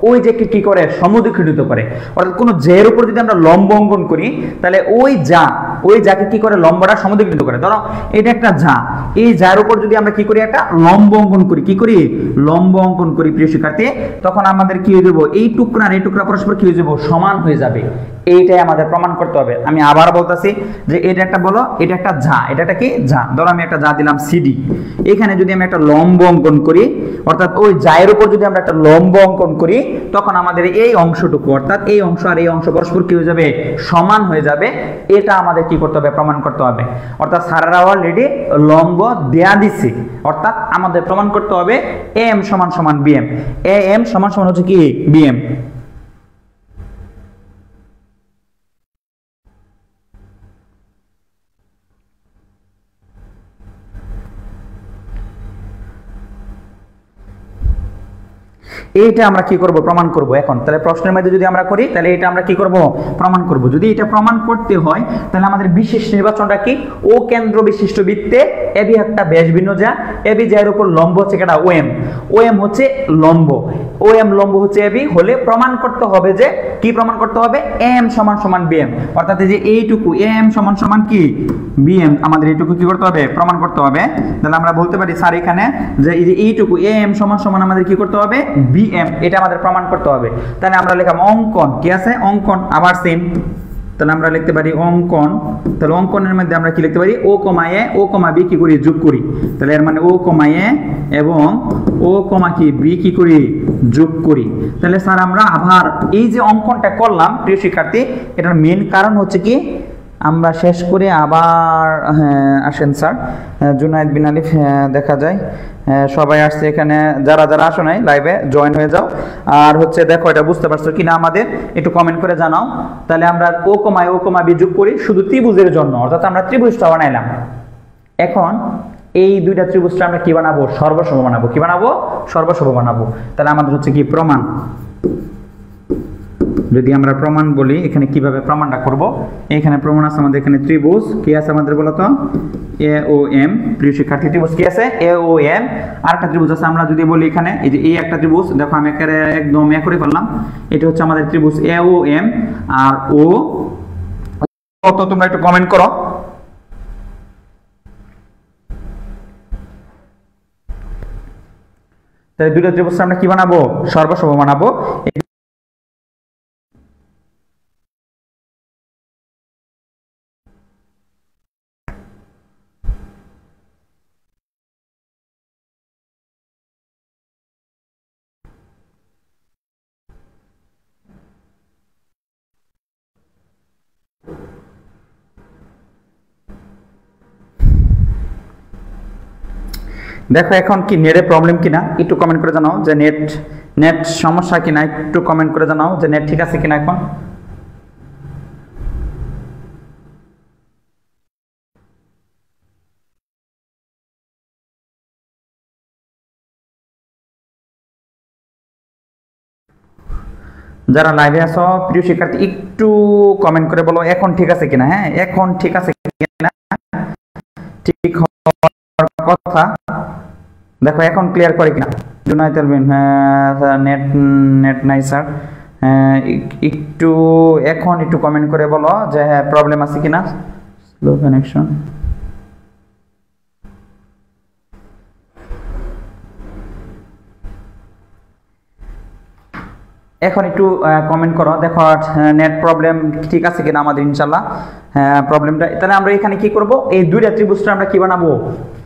ওই যে কি করে সমদ্বিখণ্ডিত করে। অর্থাৎ কোন জের উপর যদি আমরা লম্ব অঙ্কন করি, তাহলে ওই যাকে কি করে লম্বটা সমদ্বিখণ্ডিত করে। ধরো এটা একটা যা, এই যার উপর যদি আমরা কি করি, একটা লম্ব অঙ্কন করি, কি করি, লম্ব অঙ্কন করি প্রিয় শিক্ষার্থী, তখন আমাদের কি হয়ে যাবো, এই টুকরা পরস্পর কি হয়ে যাবো, সমান হয়ে যাবে। এইটাই আমাদের প্রমাণ করতে হবে। আমি আবার বলতেছি যে এটা একটা বলো, এটা একটা যা, এটা একটা কি যা। ধরো আমি একটা যা দিলাম সিডি, এখানে যদি আমি একটা লম্ব অঙ্কন করি, অর্থাৎ ওই জায়ের উপর যদি আমরা একটা লম্ব অঙ্কন করি, তখন আমাদের এই অংশটুকু, অর্থাৎ এই অংশ আর এই অংশ পরস্পর কি হয়ে যাবে, সমান হয়ে যাবে। এটা আমাদের কি করতে হবে, প্রমাণ করতে হবে। অর্থাৎ স্যারেরা অলরেডি লম্ব দেয়া দিছে, অর্থাৎ আমাদের প্রমাণ করতে হবে এম সমান সমান বিএম, এ এম সমান সমান হচ্ছে কি বিএম। এইটা আমরা কি করব, প্রমাণ করব। এখন তাহলে প্রশ্নের মধ্যে যদি আমরা করি, তাহলে এটা আমরা কি করব, প্রমাণ করব। যদি এটা প্রমাণ করতে হয়, তাহলে আমাদের বিশেষ নির্বাচনটা কি, ও কেন্দ্র বিশিষ্ট বৃত্তে এবি একটা ব্যাসভিন্ন যা, এবি যার উপর লম্ব হচ্ছে কেটা ওএম, ওএম হচ্ছে লম্ব, ওএম লম্ব হচ্ছে এবি হলে প্রমাণ করতে হবে যে, কি প্রমাণ করতে হবে, এম সমান সমান বিএম। অর্থাৎ এই যে এইটুকু এম সমান সমান কি বিএম, আমাদের এইটুকু কি করতে হবে, প্রমাণ করতে হবে। তাহলে আমরা বলতে পারি স্যার এখানে যে এই যে এইটুকু এম সমান সমান আমাদের কি করতে হবে, বিএম, এটা আমাদের প্রমাণ করতে হবে। তাহলে আমরা লিখলাম অঙ্কন, কি আছে অঙ্কন, আবার সেম। তাহলে আমরা লিখতে পারি অঙ্কন। তাহলে অঙ্কনের মধ্যে আমরা কি লিখতে পারি, ও কমা এ ও কমা বি কি করি, যোগ করি। তাহলে এর মানে ও কমা এ এবং ও কমা কি বি কি করি, যোগ করি। তাহলে স্যার আমরা আবার এই যে অঙ্কনটা করলাম প্রিয় শিক্ষার্থী, এটার মেন কারণ হচ্ছে কি, আমরা শেষ করে আবার আসেন স্যার, জুনায়েদ বিন আলিফ দেখা যায় সবাই আসছে এখানে, যারা যারা আসো নাই লাইভে জয়েন হয়ে যাও। আর হচ্ছে দেখো এটা বুঝতে পারছো কিনা আমাদের একটু কমেন্ট করে জানাও। তাহলে আমরা ও কমা বি যোগ করি শুধু ত্রিভুজের জন্য, অর্থাৎ আমরা ত্রিভুজটা বানাইলাম। এখন এই দুইটা ত্রিভুজটা আমরা কি বানাবো, সর্বসম বানাবো। কি বানাবো, সর্বসম বানাবো। তাহলে আমাদের হচ্ছে কি প্রমাণ। যদি আমরা প্রমাণ বলি, এখানে কিভাবে প্রমাণটা করব, এখানে প্রমাণ আছে আমাদের, এখানে ত্রিভুজ কি আছে আমাদের বলতো, এ ও এম। প্রিয় শিক্ষার্থী ত্রিভুজ কি আছে, এ ও এম। আর একটা ত্রিভুজ আছে, আমরা যদি বলি এখানে এই যে এই একটা ত্রিভুজ, দেখো আমি একদম এ করে ফেললাম, এটা হচ্ছে আমাদের ত্রিভুজ এ ও এম। আর ও কত তোমরা একটু কমেন্ট করো। তাহলে দুটো ত্রিভুজ আমরা কি বানাবো, সর্বসম বানাবো। দেখো এখন কি নেটে প্রবলেম কিনা একটু কমেন্ট করে জানাও, যে নেট সমস্যা কিনা একটু কমেন্ট করে জানাও, যে নেট ঠিক আছে কিনা এখন। যারা লাইভে আছো প্রিয় শিক্ষার্থী একটু কমেন্ট করে বলো এখন ঠিক আছে কিনা। হ্যাঁ, এখন ঠিক আছে কিনা, ঠিক হওয়ার কথা। দেখো এখন ক্লিয়ার করে কিনা। জুনায়েদ আলবিন, নেট নাই স্যার, একটু এখন একটু কমেন্ট করে বলো যে হ্যাঁ প্রবলেম আছে কিনা, স্লো কানেকশন। এখন একটু কমেন্ট করো, দেখো নেট প্রবলেম ঠিক আছে কিনা আমাদের, ইনশাল্লাহ প্রবলেমটা। তাহলে আমরা এখানে কি করব, এই দুইটা ত্রিভুজটা আমরা কি বানাবো,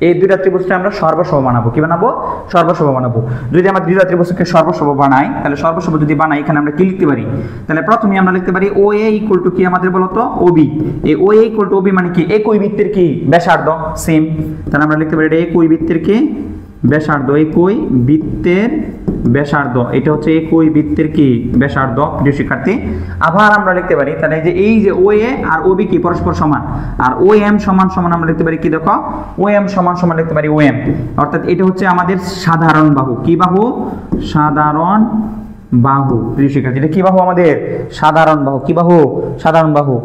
এই দুইটা ত্রিভুজটা আমরা সর্বসম বানাবো। কি বানাবো, সর্বসম বানাবো। যদি আমরা দুইটা ত্রিভুজকে সর্বসম বানাই, তাহলে সর্বসম যদি বানাই এখানে আমরা কি লিখতে পারি, তাহলে প্রথমে আমরা লিখতে পারি ও এ ইকুয়াল টু কি আমাদের বলো তো, ওবি। এই ও এ ইকুয়াল টু ওবি মানে কি, একই বৃত্তের কি ব্যাসার্ধ সেম। তাহলে আমরা লিখতে পারি এটা একই বৃত্তের কি ব্যাসার্ধ, একই বৃত্তের ব্যাসার্ধ, এটা হচ্ছে একই বৃত্তের কি ব্যাসার্ধ প্রিয় শিক্ষার্থী। আবার আমরা লিখতে পারি তাহলে যে এই যে ও এ আর ও বি কি পরস্পর সমান, আর ও এম সমান সমান আমরা লিখতে পারি কি, দেখো ও এম সমান সমান লিখতে পারি ও এম, অর্থাৎ এটা হচ্ছে আমাদের সাধারণ বাহু। কি বাহু, সাধারণ বাহু প্রিয় শিক্ষার্থী। এটা কি বাহু আমাদের, সাধারণ বাহু। কি বাহু, সাধারণ বাহু।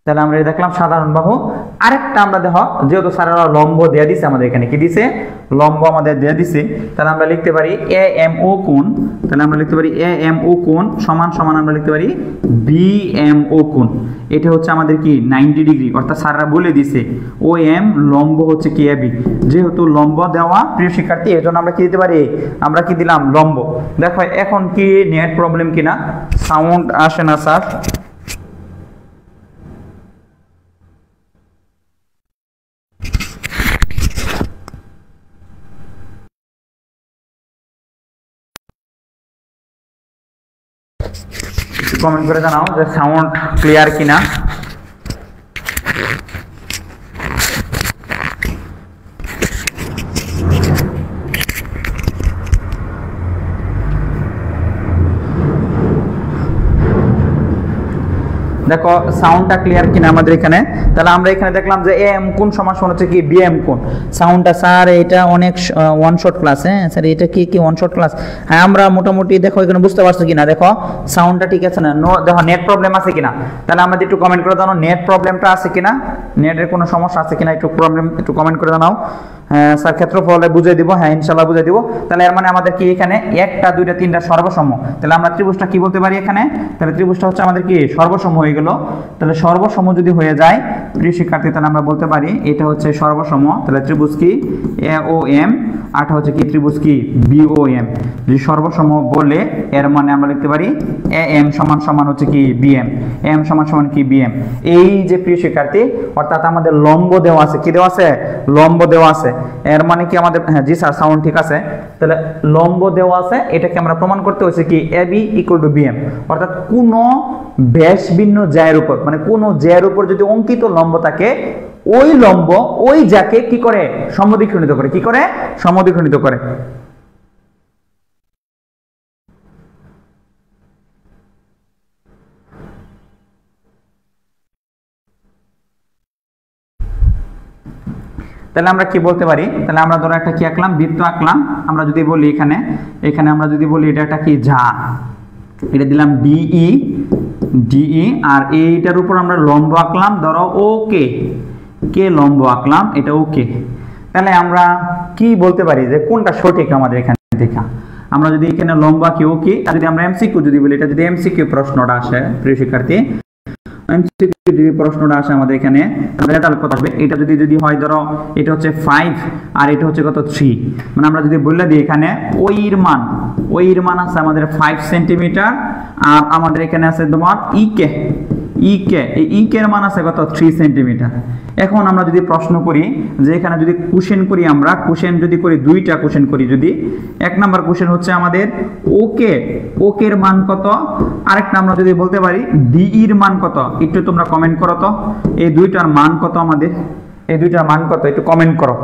তাহলে আমরা দেখলাম সাধারণ বাহু। আরেকটা আমরা দেখো, যেহেতু স্যারেরা লম্ব দেয়া দিছে আমাদের, এখানে কি দিছে, লম্ব আমাদের দেয়া দিছে, তাহলে আমরা লিখতে পারি এ এম ও কোণ। তাহলে আমরা লিখতে পারি এ এম ও কোণ সমান সমান আমরা লিখতে পারি বি এম ও কোণ। এটা হচ্ছে আমাদের কি 90 ডিগ্রি, অর্থাৎ স্যাররা বলে দিছে ও এম লম্ব হচ্ছে কি এ বি। যেহেতু লম্ব দেওয়া প্রিয় শিক্ষার্থী, এর জন্য আমরা কি দিতে পারি, আমরা কি দিলাম লম্ব। দেখো এখন কি নেট প্রবলেম কিনা, সাউন্ড আসে না স্যার। কমেন্ট করে জানাও যে সাউন্ড ক্লিয়ার কিনা। দেখো সাউন্ডটা ক্লিয়ার কিনা আমাদের এখানে। তাহলে আমরা এখানে দেখলাম যে এ এম কোণ সমান সমান হচ্ছে কি বি এম কোণ। সাউন্ডটা স্যার এটা অনেক ওয়ান শট ক্লাস, হ্যাঁ স্যার এটা কি কি ওয়ান শট ক্লাস, হ্যাঁ আমরা মোটামুটি দেখো এখানে বুঝতে পারছো কিনা, দেখো সাউন্ডটা ঠিক আছে না, দেখো নেট প্রবলেম আছে কিনা। তাহলে আমাদের একটু কমেন্ট করে জানাও নেট প্রবলেমটা আছে কিনা, নেটের কোনো সমস্যা আছে কিনা একটু প্রবলেম একটু কমেন্ট করে জানাও। স্যার ক্ষেত্রফলে বুঝিয়ে দিব, হ্যাঁ ইনশাল্লাহ বুঝিয়ে দিব। তাহলে এর মানে আমাদের কি এখানে একটা দুইটা তিনটা সর্বসম। তাহলে আমরা ত্রিভুজটা কি বলতে পারি এখানে, তাহলে ত্রিভুজটা হচ্ছে আমাদের কি সর্বসম হয়ে গেল। তাহলে সর্বসম যদি হয়ে যায় প্রিয় শিক্ষার্থী, তাহলে আমরা বলতে পারি এটা হচ্ছে সর্বসম। তাহলে ত্রিভুজ কি এ ও এম, আরটা হচ্ছে কি ত্রিভুজ কি বি ও এম। যদি সর্বসম বলে এর মানে আমরা লিখতে পারি এ এম সমান সমান হচ্ছে কি বি এম, এম সমান সমান কি বি এম। এই যে প্রিয় শিক্ষার্থী, অর্থাৎ আমাদের লম্ব দেওয়া আছে, কি দেওয়া আছে, লম্ব দেওয়া আছে। এর মানে কি আমাদের, হ্যাঁ জি স্যার সাউন্ড ঠিক আছে। তাহলে লম্ব দেওয়া আছে, এটাকে আমরা প্রমাণ করতে হচ্ছে কি A B equal to B M, অর্থাৎ কোন ব্যাস ভিন্ন জ্যায়ের উপর, মানে কোন জ্যায়ের উপর যদি অঙ্কিত লম্ব থাকে, ওই লম্ব ওই যাকে কি করে সমদ্বিখণ্ডিত করে, কি করে সমদ্বিখণ্ডিত করে। তাহলে আমরা কি বলতে পারি, তাহলে আমরা ধরো একটা কি আঁকলাম, বৃত্ত আঁকলাম। আমরা যদি বলি এখানে, এখানে আমরা যদি বলি এটা একটা কি যা, এটা দিলাম ডিই, ডিই, আর এইটার উপর আমরা লম্ব আঁকলাম, ধরো ওকে, কে লম্ব আঁকলাম, এটা ওকে। তাহলে আমরা কি বলতে পারি যে কোনটা সঠিক আমাদের এখানে দেখা। আমরা যদি এখানে লম্ব আঁকি ওকে, আর যদি আমরা এমসিকিউ যদি বলি, এটা যদি এমসিকিউ প্রশ্নটা আসে প্রিয় শিক্ষার্থী, এমসিকিউ যদি প্রশ্নটা আসে আমাদের এখানে, তাহলে তাহলে কত হবে, এটা যদি যদি হয় ধরো এটা হচ্ছে 5 আর এটা হচ্ছে কত 3, মানে আমরা যদি বললে দিই এখানে ওইর মান আছে আমাদের 5 সেন্টিমিটার, আর আমাদের এখানে আছে তোমার ইকে, এই ইকে এর মান আছে কত 3 সেন্টিমিটার। এখন আমরা যদি প্রশ্ন করি যে এখানে যদি কোশ্চেন করি, আমরা কোশ্চেন যদি করি, দুইটা কোশ্চেন করি, যদি এক নাম্বার কোশ্চেন হচ্ছে আমাদের ওকে এর মান কত, আরেকটা আমরা যদি বলতে পারি ডি এর মান কত, একটু তোমরা কমেন্ট করো তো এই দুইটার মান কত আমাদের, এই দুইটার মান কত একটু কমেন্ট করো।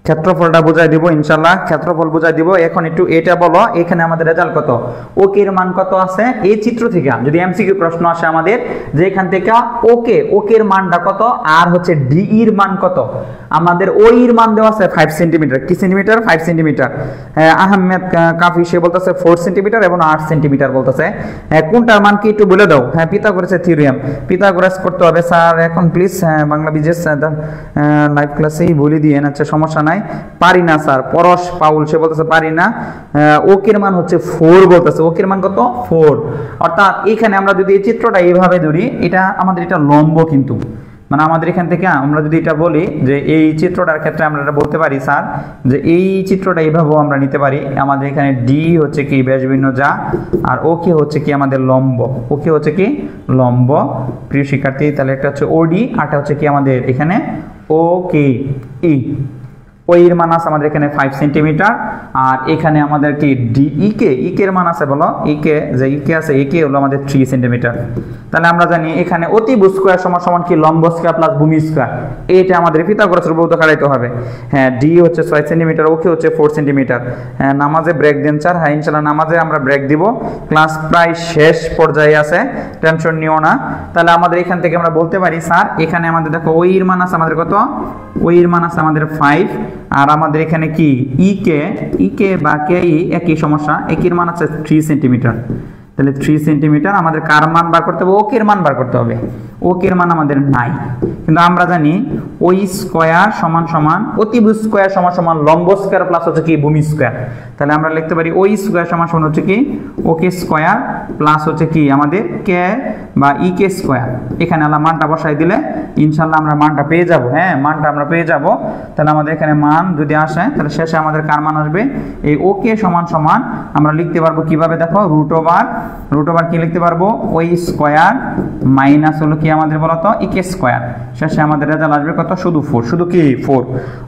ক্ষেত্রফলটা বুঝাই দিব ইনশাআল্লাহ, ক্ষেত্রফল বুঝাই দিব। এখন একটু এটা বলো, এখানে আমাদের রেজাল্ট কত, ওকে এর মান কত আছে এই চিত্র থেকে। যদি এমসিকিউ প্রশ্ন আসে আমাদের যে এখান থেকে ওকে এর মানটা কত আর হচ্ছে ডি এর মান কত, আমাদের ওই এর মান দেওয়া আছে 5 সেন্টিমিটার। কি সেন্টিমিটার? 5 সেন্টিমিটার। আহমেদ কাফি সে বলতেছে 4 সেন্টিমিটার এবং 8 সেন্টিমিটার বলতেছে। কোনটার মান কি একটু বলে দাও। হ্যাঁ, পিথাগোরাসের থিওরেম, পিথাগোরাস করতে হবে স্যার এখন প্লিজ। বাংলা বিজেস লাইভ ক্লাসেই বলে দিয়ে, আচ্ছা সমস্যা নাই। পারি না স্যার, পরশ পাউল সে বলতেছে পারি না। ওকের মান হচ্ছে 4 বলতেছে, ওকের মান কত 4। অর্থাৎ এখানে আমরা যদি এই চিত্রটা এইভাবে ধরি, এটা আমাদের এটা লম্ব, কিন্তু মানে আমাদের এখান থেকে আমরা যদি এটা বলি যে এই চিত্রটার ক্ষেত্রে আমরা এটা বলতে পারি স্যার যে এই চিত্রটা এইভাবেও আমরা নিতে পারি। আমাদের এখানে ডি হচ্ছে কি ব্যাসভিন্ন যা, আর ওকে হচ্ছে কি আমাদের লম্ব, ওকে হচ্ছে কি লম্ব প্রিয় শিক্ষার্থী। তাহলে একটা হচ্ছে ওডি, আরটা হচ্ছে কি আমাদের এখানে ওকে ই। ওই এর মান আছে আমাদের এখানে 5 সেন্টিমিটার, আর এখানে আমাদের কি ডি ইকে এর মান আছে বলো, ইকে যে ইকে আছে একে হলো আমাদের 3 সেন্টিমিটার। তাহলে আমরা জানি এখানে অতিভুজ স্কয়ার সমান সমান কি লম্ব স্কয়ার প্লাস ভূমি স্কয়ার, এটা আমাদের পিথাগোরাসের উপপাদ্য খাটাইতে হবে। হ্যাঁ, ডি হচ্ছে 6 সেন্টিমিটার, ওকে হচ্ছে 4 সেন্টিমিটার। হ্যাঁ, নামাজে ব্রেক দেন স্যার। হ্যাঁ ইনশাআল্লাহ নামাজে আমরা ব্রেক দিব, ক্লাস প্রায় শেষ পর্যায়ে আছে, টেনশন নিও না। তাহলে আমাদের এখান থেকে আমরা বলতে পারি স্যার এখানে আমাদের দেখো ওই এর মান আছে আমাদের কত, ওই এর মান আছে আমাদের 5, আর আমাদের এখানে কি ইকে বা কে একই সমস্যা, একের মান আছে 3 সেন্টিমিটার। তাহলে 3 সেন্টিমিটার আমাদের কার মান বার করতে হবে, ওকের মান বার করতে হবে। ওকের মান আমাদের নাই, কিন্তু আমরা জানি ওই স্কয়ার সমান সমান অতিভুজ স্কয়ার সমান সমান লম্ব স্কয়ার প্লাস হচ্ছে কি ভূমি স্কয়ার। তাহলে আমরা লিখতে পারি ওই স্কয়ার সমান সমান হচ্ছে কি ওকে স্কয়ার প্লাস হচ্ছে কি আমাদের কে বা ইকে স্কয়ার। এখানে আমরা মানটা বসাই দিলে ইনশাআল্লাহ আমরা মানটা পেয়ে যাব। হ্যাঁ, মানটা আমরা পেয়ে যাব। তাহলে আমাদের এখানে মান যদি আসে তাহলে শেষে আমাদের কার মান আসবে, এই ওকে সমান সমান আমরা লিখতে পারবো কিভাবে দেখো, রুট ওভার কি লিখতে পারবো, ওই স্কয়ার মাইনাস হলো কি আমাদের বলতো ইকে স্কয়ার। শেষে আমাদের রেজাল্ট আসবে কত, শুধু 4, শুধু কি 4।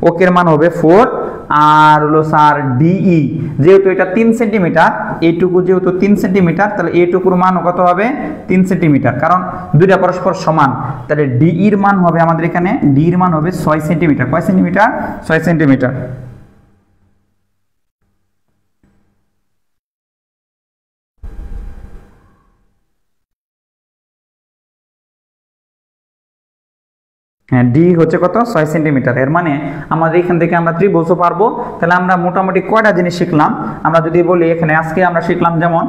ওকের মান হবে 4, আর হলো স্যার ডিই যেহেতু এটা 3 সেন্টিমিটার, এইটুকু যেহেতু 3 সেন্টিমিটার, তাহলে এইটুকুর মান কত হবে 3 সেন্টিমিটার, কারণ দুইটা পরস্পর সমান। তাহলে ডি এর মান হবে আমাদের এখানে, ডি এর মান হবে 6 সেন্টিমিটার। কয় সেন্টিমিটার? 6 সেন্টিমিটার। হ্যাঁ, ডি হচ্ছে কত 6 সেন্টিমিটার। এর মানে আমাদের এখান থেকে আমরা ত্রিভুজও পারবো। তাহলে আমরা মোটামুটি কয়টা জিনিস শিখলাম, আমরা যদি বলি এখানে আজকে আমরা শিখলাম, যেমন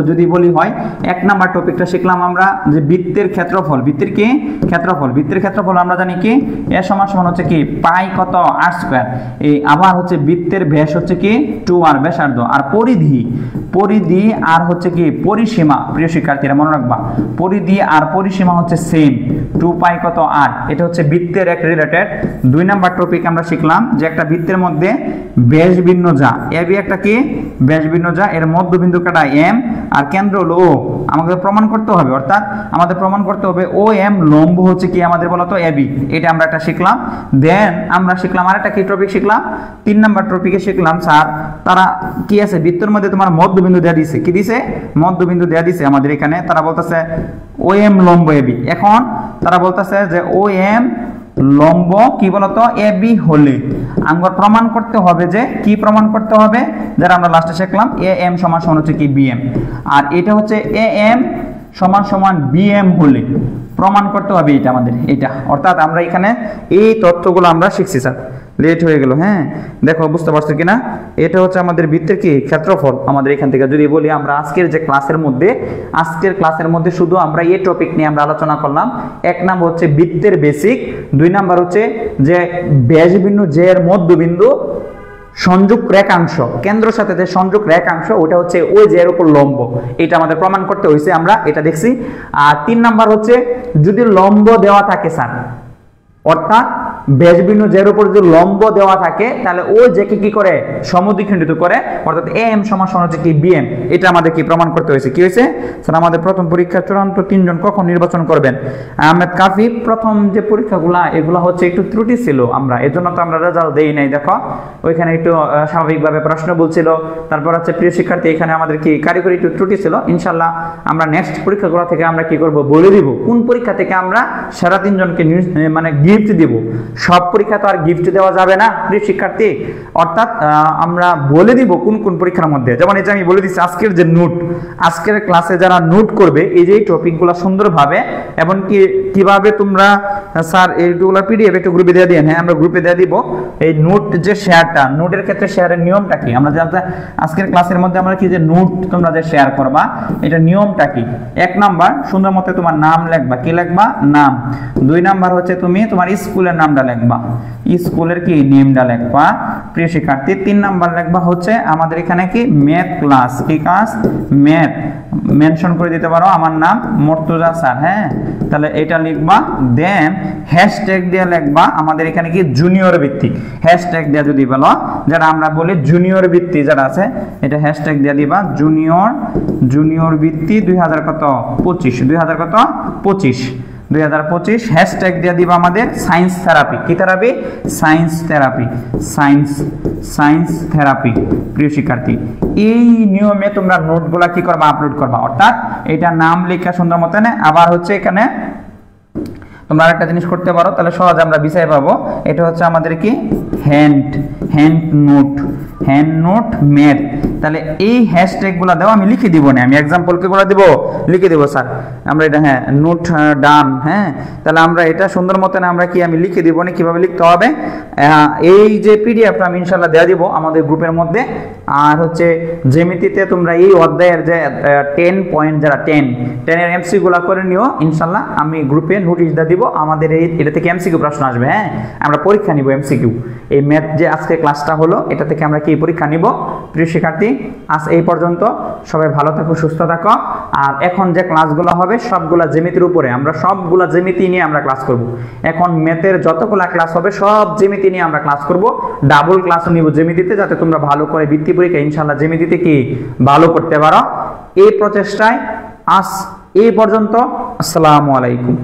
যদি বলি হয় 1 নাম্বার টপিকটা শিখলাম আমরা যে বৃত্তের ক্ষেত্রফল, বৃত্তের কি ক্ষেত্রফল, বৃত্তের ক্ষেত্রফল আমরা জানি কি এ সমান সমান হচ্ছে কি পাই কত r স্কয়ার। এই আবার হচ্ছে বৃত্তের ব্যাস হচ্ছে কি 2r ব্যাসার্ধ, আর পরিধি আর হচ্ছে কি পরিসীমা, প্রিয় শিক্ষার্থীরা মনে রাখবা পরিধি আর পরিসীমা হচ্ছে সেম 2 পাই কত r। এটা হচ্ছে বৃত্তের এক রিলেটেড। 2 নাম্বার টপিক আমরা শিখলাম যে একটা বৃত্তের মধ্যে ব্যাস ভিন্ন যা, এবি একটা কি ব্যাস ভিন্ন যা, এর মধ্যবিন্দু কাটা এম আর কেন্দ্র হলো ও, আমাদের প্রমাণ করতে হবে। অর্থাৎ আমাদের প্রমাণ করতে হবে ও এম লম্ব হচ্ছে কি আমাদের বলতো এবি। এটা আমরা একটা শিখলাম। দেন আমরা শিখলাম আরেকটা কি টপিক শিখলাম, 3 নাম্বার টপিকে শিখলাম স্যার তারা কি আছে বৃত্তের মধ্যে তোমার মধ্যবিন্দু দেয়া দিছে, কি দিছে মধ্যবিন্দু দেয়া দিছে আমাদের এখানে। তারা বলতেছে ও এম লম্ব এবি। এখন তারা বলতেছে যে ও এম লম্ব কি বলতো এবি হলে আমরা প্রমাণ করতে হবে যে কি প্রমাণ করতে হবে, যারা আমরা লাস্টে শিখলাম এ এম সমান সমান হচ্ছে কি বিএম, আর এটা হচ্ছে এ এম সমান সমান বিএম হলে প্রমাণ করতে হবে এটা আমাদের এটা। অর্থাৎ আমরা এখানে এই তথ্যগুলো আমরা শিখছি স্যার। লেট হয়ে গেল। হ্যাঁ, দেখো বুঝতে পারছো কিনা, এটা হচ্ছে আমাদের বৃত্তের কি ক্ষেত্রফল। আমাদের এখান থেকে যদি বলি আমরা আজকের ক্লাসের মধ্যে শুধু আমরা এই টপিক নিয়ে আমরা আলোচনা করলাম। 1 নাম্বার হচ্ছে বৃত্তের বেসিক, 2 নাম্বার হচ্ছে যে ব্যাসবিন্দু যে এর মধ্যবিন্দু সংযোগ রেখাংশ, কেন্দ্রের সাথে যে সংযোগ রেখাংশ ওটা হচ্ছে ওই যে এর উপর লম্ব, এটা আমাদের প্রমাণ করতে হয়েছে, আমরা এটা দেখছি। আর 3 নাম্বার হচ্ছে যদি লম্ব দেওয়া থাকে স্যার, অর্থাৎ ব্যাসবিন্দু যের উপর যদি লম্ব দেওয়া থাকে তাহলে ও যেকে কি করে সমদ্বিখণ্ডিত করে, অর্থাৎ এ এম সমান সমান হচ্ছে কি বিএম। এটা আমাদের কি প্রমাণ করতে হয়েছে। কি হয়েছে স্যার, আমাদের প্রথম পরীক্ষা চূড়ান্ত 3 জন কখন নির্বাচন করবেন? আহমেদ কাফি, প্রথম যে পরীক্ষাগুলা এগুলা হচ্ছে একটু ত্রুটি ছিল, আমরা এজন্য তো আমরা রেজাল্ট দেই নাই। দেখো ওইখানে একটু স্বাভাবিকভাবে প্রশ্ন বলছিল, তারপর হচ্ছে প্রিয় শিক্ষার্থী এখানে আমাদের কি কারিগরি একটু ত্রুটি ছিল। ইনশাআল্লাহ আমরা নেক্সট পরীক্ষাগুলো থেকে আমরা কি করব বলে দিব কোন পরীক্ষা থেকে আমরা সেরা 3 জনকে মানে গিফট দিব। সব পরীক্ষা তো আর গিফট দেওয়া যাবে না প্রিয় শিক্ষার্থী, অর্থাৎ আমরা বলে দিব কোন কোন পরীক্ষার মধ্যে। যেমন এই যে আমি বলে দিচ্ছি আজকের যে নোট, আজকের ক্লাসে যারা নোট করবে এই যে টপিকগুলো সুন্দরভাবে, এবং কিভাবে তোমরা স্যার এইগুলো পিডিএফ একটু গ্রুপে দিয়ে দিন। হ্যাঁ, আমরা গ্রুপে দিয়ে দিব। এই নোট যে শেয়ারটা, নোটের ক্ষেত্রে শেয়ারের নিয়মটা কি, আমরা জানতে আজকের ক্লাসের মধ্যে আমরা কি যে নোট তোমরা যে শেয়ার করবা এটা নিয়মটা কি। 1 নাম্বার সুন্দর মতো তোমার নাম লিখবা, কি লিখবা, নাম। 2 নাম্বার হচ্ছে তুমি তোমার স্কুলের নামটা লিখবা, স্কুলের কি নেমটা লিখবা প্রিয় শিক্ষার্থী। 3 নাম্বার লিখবা হচ্ছে আমাদের এখানে কি ম্যাথ ক্লাস, কি ক্লাস, ম্যাথ, মেনশন করে দিতে পারো আমার নাম মুর্তজা স্যার। হ্যাঁ, তাহলে এটা লিখবা। দেন হ্যাশট্যাগ দিয়ে লিখবা আমাদের এখানে কি জুনিয়র বৃত্তি, হ্যাশট্যাগ দিয়ে যদি বলো যারা আমরা বলি জুনিয়র বৃত্তি যারা আছে এটা হ্যাশট্যাগ দিয়ে দিবা জুনিয়র বৃত্তি 2025 হ্যাশট্যাগ দিয়ে দিবা আমাদের সায়েন্স থেরাপি, কি therapy, science therapy, science therapy প্রিয় শিক্ষার্থী। এই নিয়মে তোমরা নোটগুলা কি করবা, আপলোড করবা, অর্থাৎ এটা নাম লেখা সুন্দর মতন। আবার হচ্ছে এখানে তোমরা আরেকটা জিনিস করতে পারো, তাহলে সহজে আমরা বিষয় পাবো। এটা হচ্ছে আমাদের কি হ্যান্ড নোট ম্যাথ। তাহলে এই হ্যাশট্যাগুলো দাও, আমি লিখে দিব না, আমি এক্সাম্পল কিগুলো দিব লিখে দেবো স্যার আমরা এটা। হ্যাঁ, নোট ডান। হ্যাঁ, তাহলে আমরা এটা সুন্দর মতন আমরা কি আমি লিখে দিব না, কিভাবে লিখতে হবে। এই যে পিডিএফটা আমি ইনশাআল্লাহ দেওয়া দিব আমাদের গ্রুপের মধ্যে। আর হচ্ছে জ্যামিতিতে তোমরা এই অধ্যায়ের যে 10 পয়েন্ট যারা 10 এর এমসিকিউ গুলো করে নিও ইনশাআল্লাহ, আমি গ্রুপে নোটিশ দিয়ে দিব। আমাদের এটা থেকে এমসিকিউ প্রশ্ন আসবে। হ্যাঁ, আমরা পরীক্ষা নিব এমসিকিউ। এই ম্যাথ যে আজকে ক্লাসটা হলো এটা থেকে আমরা কি পরীক্ষা নিব প্রিয় শিক্ষার্থী। আজ এই পর্যন্ত, সবাই ভালো থাকো, সুস্থ থাকো। আর এখন যে ক্লাসগুলো হবে সবগুলা জ্যামিতির উপরে, আমরা সবগুলা জ্যামিতি নিয়ে আমরা ক্লাস করব। এখন ম্যাথের যতগুলা ক্লাস হবে সব জ্যামিতি নিয়ে আমরা ক্লাস করব। ডাবল ক্লাস নিব জ্যামিতিতে, যাতে তোমরা ভালো করে বৃত্তি পরীক্ষা ইনশাআল্লাহ জ্যামিতিতে কি ভালো করতে পারো। এই প্রচেষ্টায় আজ এই পর্যন্ত। আসসালামু আলাইকুম।